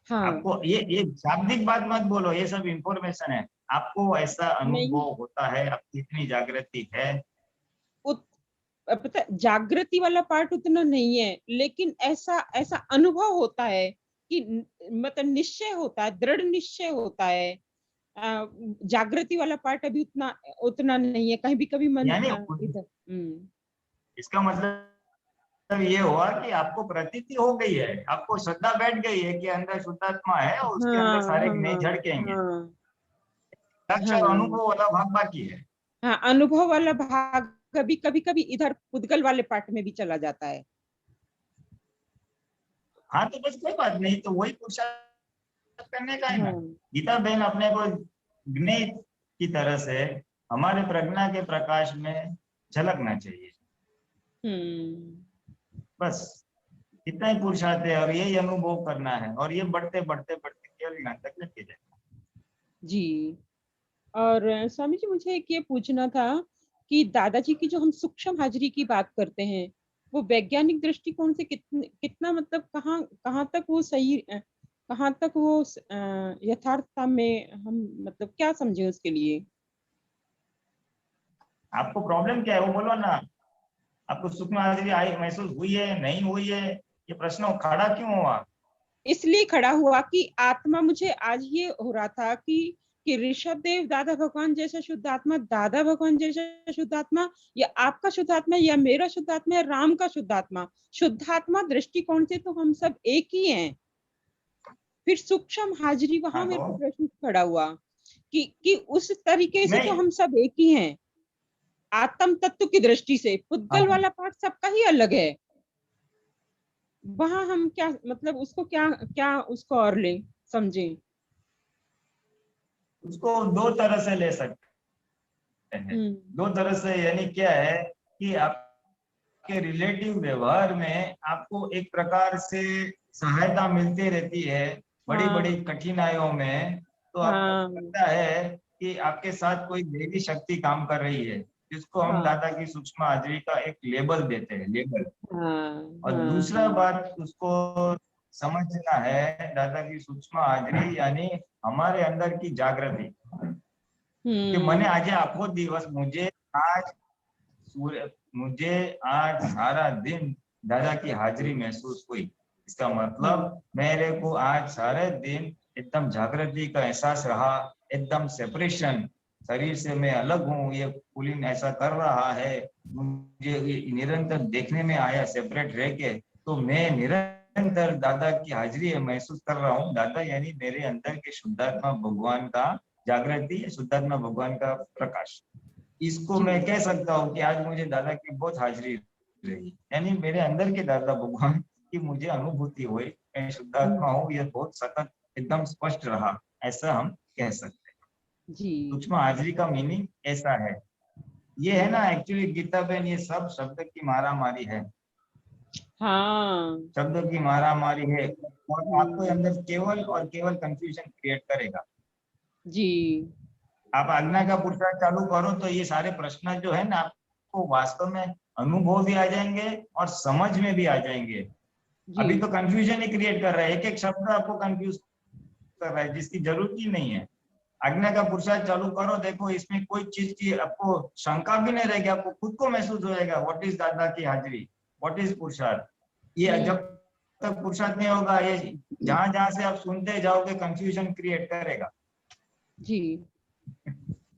हाँ। आपको ये शाब्दिक बात मत बोलो, ये सब इंफॉर्मेशन है। आपको ऐसा अनुभव होता है, आपकी इतनी जागृति है। पता है, जागृति वाला पार्ट उतना नहीं है, लेकिन ऐसा अनुभव होता है कि मतलब निश्चय होता है, दृढ़ निश्चय होता है। जागृति वाला पार्ट अभी उतना नहीं है। कहीं भी कभी मन यानी इधर। इसका मतलब ये हुआ कि आपको प्रतीति हो गई है, आपको श्रद्धा बैठ गई है कि अंदर शुद्धात्मा है और उसके अंदर सारे गुण झड़केंगे। अक्षर अनुभव वाला भाग बाकी है। हाँ, अनुभव वाला भाग कभी इधर पुद्गल वाले पार्ट में भी चला जाता है। हाँ तो बस कोई बात नहीं, तो वही पुरुषार्थ करने का है ना। गीता बहन अपने को ज्ञे की तरह से हमारे प्रज्ञा के प्रकाश में झलकना चाहिए। बस इतना ही पुरुषार्थ है और यही अनुभव करना है और ये बढ़ते बढ़ते बढ़ते केवल यहाँ तक लेके जाए। जी। और स्वामी जी मुझे एक ये पूछना था कि दादाजी की जो हम सूक्ष्म हाजिरी की बात करते हैं वो वैज्ञानिक दृष्टिकोण से कितना मतलब कहाँ तक वो सही, कहाँ तक वो यथार्थता में हम मतलब क्या समझे उसके लिए? आपको प्रॉब्लम क्या है वो बोलो ना। आपको सूक्ष्म हाजिरी आई महसूस हुई है नहीं हुई है, ये प्रश्न खड़ा क्यों हुआ? इसलिए खड़ा हुआ कि आत्मा, मुझे आज ये हो रहा था कि ऋषभ देव दादा भगवान जैसा शुद्ध आत्मा, दादा भगवान जैसा शुद्ध आत्मा, या आपका शुद्ध आत्मा, या मेरा शुद्ध आत्मा, या राम का शुद्ध आत्मा। शुद्ध आत्मा दृष्टिकोण से तो हम सब एक ही हैं। फिर सूक्ष्म हाजिरी वहां मेरे को प्रश्न खड़ा हुआ कि उस तरीके से तो हम सब एक ही हैं आत्म तत्व की दृष्टि से। पुद्गल वाला पार्ट सबका ही अलग है। वहां हम क्या मतलब उसको क्या उसको और ले समझे? उसको दो तरह से ले सकते हैं। दो तरह से, यानी क्या है कि आपके रिलेटिव व्यवहार में आपको एक प्रकार से सहायता मिलती रहती है बड़ी बड़ी कठिनाइयों में, तो आपको लगता है कि आपके साथ कोई देवी शक्ति काम कर रही है, जिसको हम दादा की सूक्ष्म हाजिरी का एक लेबल देते हैं, लेबल। और दूसरा बात उसको समझना है, दादा की सूक्ष्म हाजिरी यानी हमारे अंदर की जागृति कि मैंने आज आखो दिवस मुझे आज सारा दिन दादा की हाजिरी महसूस हुई। इसका मतलब मेरे को आज सारे दिन एकदम जागृति का एहसास रहा, एकदम सेपरेशन, शरीर से मैं अलग हूँ, ये पुलिन ऐसा कर रहा है, मुझे निरंतर देखने में आया सेपरेट रह के, तो मैं निरंतर दादा की हाजिरी महसूस कर रहा हूँ। दादा यानी मेरे अंदर के शुद्धात्मा भगवान का जागृति, शुद्धात्मा भगवान का प्रकाश। इसको मैं कह सकता हूँ कि आज मुझे दादा की बहुत हाजिरी रही, यानी मेरे अंदर के दादा भगवान की मुझे अनुभूति हुई, मैं शुद्धात्मा हूँ, ये बहुत सतत एकदम स्पष्ट रहा, ऐसा हम कह सकते हैं। सूक्ष्म हाजिरी का मीनिंग ऐसा है। ये है ना एक्चुअली गीता बहन, ये सब शब्द की मारामारी है। शब्द की मारामारी है और आपको अंदर केवल और केवल कंफ्यूजन क्रिएट करेगा। जी, आप आज्ञा का पुरुषार्थ चालू करो तो ये सारे प्रश्न जो है ना आपको वास्तव में अनुभव भी आ जाएंगे और समझ में भी आ जाएंगे। अभी तो कंफ्यूजन ही क्रिएट कर रहा है, एक एक शब्द आपको कंफ्यूज कर रहा है जिसकी जरूरत ही नहीं है। आज्ञा का पुरुषार्थ चालू करो, देखो इसमें कोई चीज की आपको शंका भी नहीं रहेगी, आपको खुद को महसूस हो जाएगा व्हाट इज दादा की हाजिरी, व्हाट इज पुरुषार्थ। ये जब तक पुरुषार्थ नहीं होगा, ये जहां जहां से आप सुनते जाओगे कंफ्यूजन क्रिएट करेगा। जी,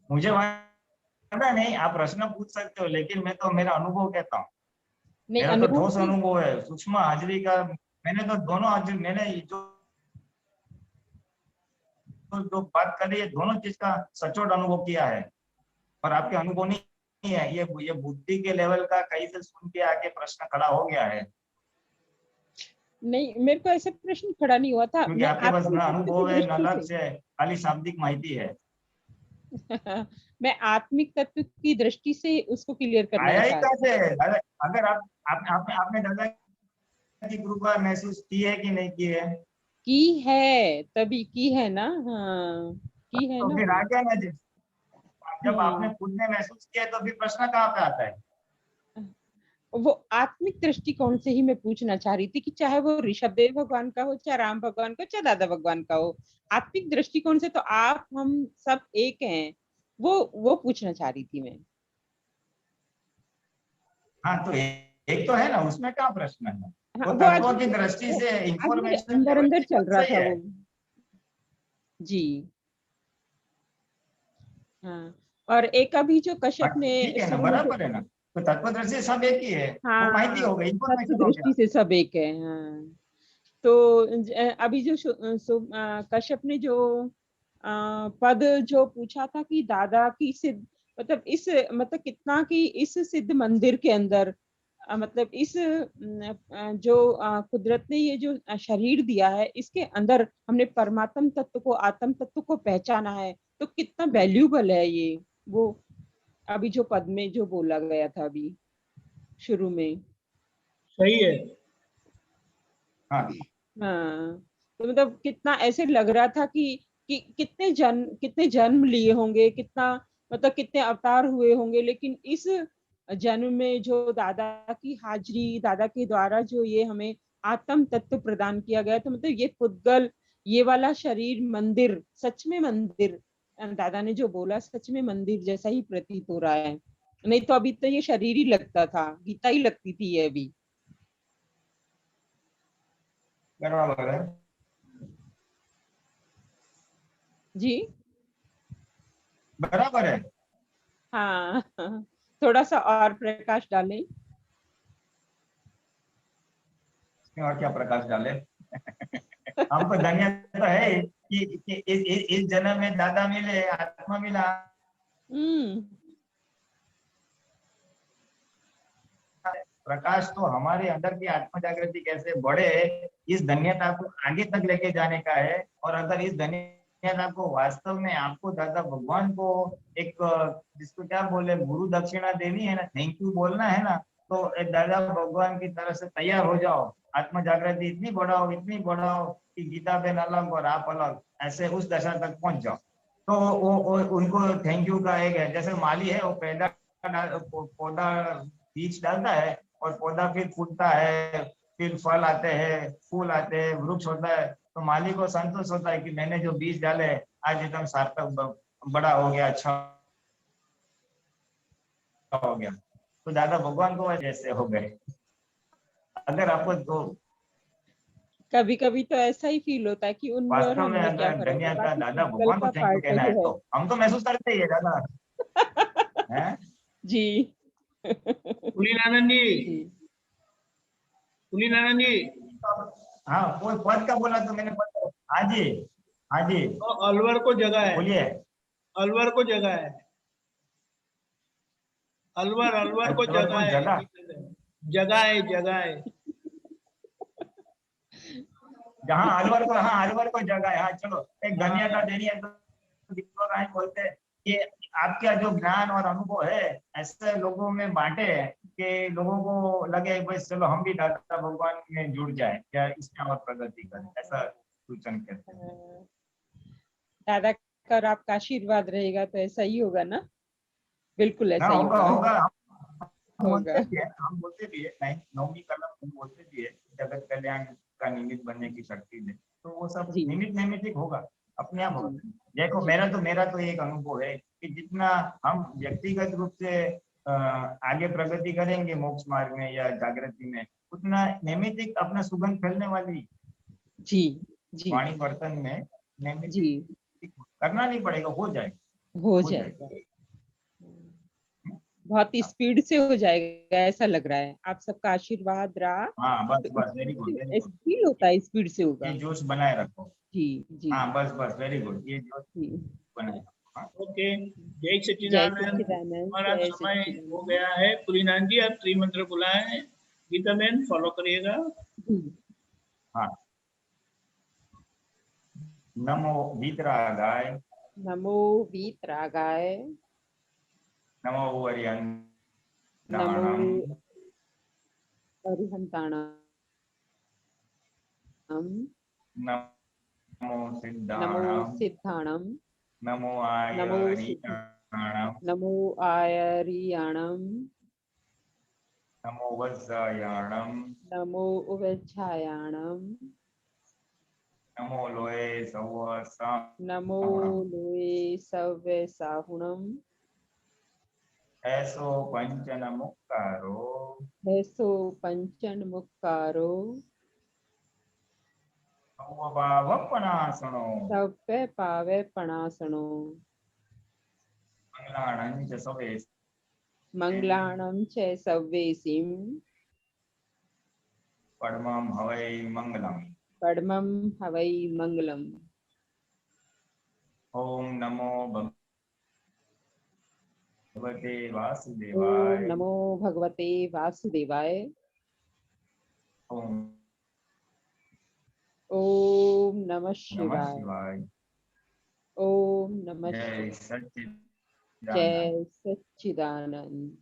मुझे पता नहीं, आप प्रश्न पूछ सकते हो, लेकिन मैं तो मेरा अनुभव कहता हूँ। मेरा तो ठोस अनुभव है सूक्ष्म हाजिरी का। मैंने तो दोनों हाजिरी, मैंने जो बात कर रही है दोनों चीज का सचोट अनुभव किया है, और आपके अनुभव नहीं है, ये बुद्धि के लेवल का कहीं से सुन के आके प्रश्न खड़ा हो गया है। नहीं, मेरे को ऐसे प्रश्न खड़ा नहीं हुआ था, क्योंकि आपके पास ना अनुभव है ना लक्ष्य है, खाली शाब्दिक माहिती है। मैं आत्मिक तत्व की दृष्टि से उसको क्लियर करना आया ही कैसे? अगर आपने दादा की कृपा महसूस की है कि नहीं की है? की है, तभी की है ना। हाँ, की है तो ना। फिर आ गया ना, जब आपने खुद ने महसूस किया तो फिर प्रश्न कहाँ पे आता है? वो आत्मिक दृष्टिकोण से ही मैं पूछना चाह रही थी कि चाहे वो ऋषभ देव भगवान का हो, चाहे राम भगवान का, चाहे दादा भगवान का हो, आत्मिक दृष्टिकोण से तो आप हम सब एक हैं, वो पूछना चाह रही थी मैं। हाँ, तो एक तो है ना, उसमें क्या प्रश्न है? हाँ, वो तत्वों की दृष्टि से इंफॉर्मेशन अंदर चल रहा था वो। जी, हाँ। और एक अभी जो कश्यप ने ठीक है ना, बराबर है ना, तो तत्व दृष्टि सब एक ही है। हाँ, वो माहिती हो गई, इंफॉर्मेशन हो दृष्टि से सब एक है। हाँ, तो अभी जो कश्यप ने जो पद जो पूछा था कि दादा की सिद्ध, मतलब इस मतलब कितना कि इस सिद्ध मंदिर के अंदर मतलब इस जो कुदरत ने ये जो शरीर दिया है, इसके अंदर हमने परमात्म तत्व को, आत्म तत्व को पहचाना है, तो कितना वैल्यूबल है ये, वो अभी जो पद में जो बोला गया था अभी शुरू में। सही है। हाँ हाँ, तो मतलब कितना ऐसे लग रहा था कि कितने जन्म लिए होंगे, कितना मतलब कितने अवतार हुए होंगे, लेकिन इस जन्म में जो दादा की हाजिरी, दादा के द्वारा जो ये हमें आत्म तत्व प्रदान किया गया, तो मतलब ये पुद्गल, ये वाला शरीर मंदिर, सच में मंदिर, दादा ने जो बोला सच में मंदिर जैसा ही प्रतीत हो रहा है। नहीं तो अभी तो ये शरीर ही लगता था, गीता ही लगती थी ये अभी। बराबर है। जी बराबर है। हाँ, थोड़ा सा और प्रकाश डालें। इसमें और क्या प्रकाश डाले। हमको धन्य तो है कि इस जन्म में दादा मिले, आत्मा मिला। हम्म। प्रकाश तो हमारे अंदर की आत्म जागृति कैसे बढ़े, इस धन्यता को आगे तक लेके जाने का है। और अगर इस धन्यता को वास्तव में आपको दादा भगवान को एक जिसको क्या बोले गुरु दक्षिणा देनी है ना, थैंक यू बोलना है ना, तो एक दादा भगवान की तरफ से तैयार हो जाओ। आत्म जागृति इतनी बढ़ाओ कि गीता बेन अलग और आप अलग, ऐसे उस दशा तक पहुंच जाओ। तो वो उनको थैंक यू का एक है, जैसे माली है वो पौधा बीज डालता है और पौधा फिर फूटता है, फिर फल आते हैं, फूल आते हैं, वृक्ष होता है। तो माली को संतोष होता है कि मैंने जो बीज डाले आज एकदम सार्थक बड़ा हो गया, अच्छा हो गया। तो दादा भगवान को जैसे हो गए। अगर आपको तो कभी कभी तो ऐसा ही फील होता है कि उनमें और वास्तव में हमें क्या अगर फर्क है, धन्यता बाकी दादा पुद्गल भगवान को का थैंक यू पार्ट कहना है, जो है। तो हम तो महसूस करते ही है दादा है। जी। कुलीनानंद जी, जी कुलीनानंद जी, हाँ कोई पद का बोला तो मैंने पद, हाँ जी, हाँ जी तो अलवर को जगह है, बोलिए। अलवर को जगह है, अलवर अलवर को अलवर जगह को है, जगह, जगह है। जहाँ अलवर को जगह है। हाँ चलो, एक धन्यता देनी है तो दीपक बोलते हैं कि आपका जो ज्ञान और अनुभव है ऐसे लोगों में बांटे कि लोगों को लगे बस चलो हम भी दादा भगवान में जुड़ जाए, क्या इसमें और प्रगति करें, ऐसा सूचन करते हैं। दादा का और आपका आशीर्वाद रहेगा तो ऐसा ही होगा ना, बिल्कुल ऐसा हाँ ही होगा होगा। होगा। होगा। हम बोलते भी है, नहीं नौमी कलम हम बोलते भी है, जगत कल्याण का निमित्त बनने की शक्ति दे, तो वो सब जी निमित्त होगा, अपने आप होगा। जी देखो जी मेरा तो एक अनुभव है कि जितना हम व्यक्तिगत रूप से आगे प्रगति करेंगे मोक्ष मार्ग में या जागृति में, उतना नैमित्तिक अपना सुगंध फैलने वाली जी जी वाणी वर्तन में जी नैमित्तिक करना नहीं पड़ेगा, हो जाएगा हो हो जाएगा। जाएगा। बहुत स्पीड से हो जाएगा ऐसा लग रहा है, आप सबका आशीर्वाद रहा हाँ बस तो बस very good very good, feel होता है, स्पीड से ये होगा। जोश बनाए रखो। जी जी हाँ बस बस वेरी गुड, ये जोश जी। बनाए रखो। हाँ। ओके, जय जय सच्चिदानंद। सच्चिदानंद, हमारा जय समय हो सच्चिदानंद। गया है। कुलीनानंद जी, आप त्रिमंत्र बुलाएं, गीता मैन फॉलो करिएगा। जी। हाँ, नमो वीतरागाय, नमो वीतरागाय, नमो नमो वरियंताणम, अरिहंताणम, नमो नमो सिद्धाणम, सिद्धाणम, नमो नमो सिद्ध, आयरियाणम, नमो आयरियाणम, नमो वज्रयाणम, नमो उवच्छायाणम, नमो लोए नमो सवसाहुणम, लोए सव्य साहुणम, ऐसो पंचन मुक्कारो, ऐसो पंचन मुक्कारो, भावपणासनो, सव्य पावै पणासनो, मंगलाणं च सवे मंगलाणं च सव्येसिं, परमं हवै मंगलम्। परमं हवै मंगलम्। ओम नमो भगवते ओम वासुदेवाय, नमो भगवते वासुदेवाय। ओम ओम नमः नमः शिवाय। शिवाय। ओम नमः जय शिवाय। सच्चिदानंद। जय सच्चिदानंद।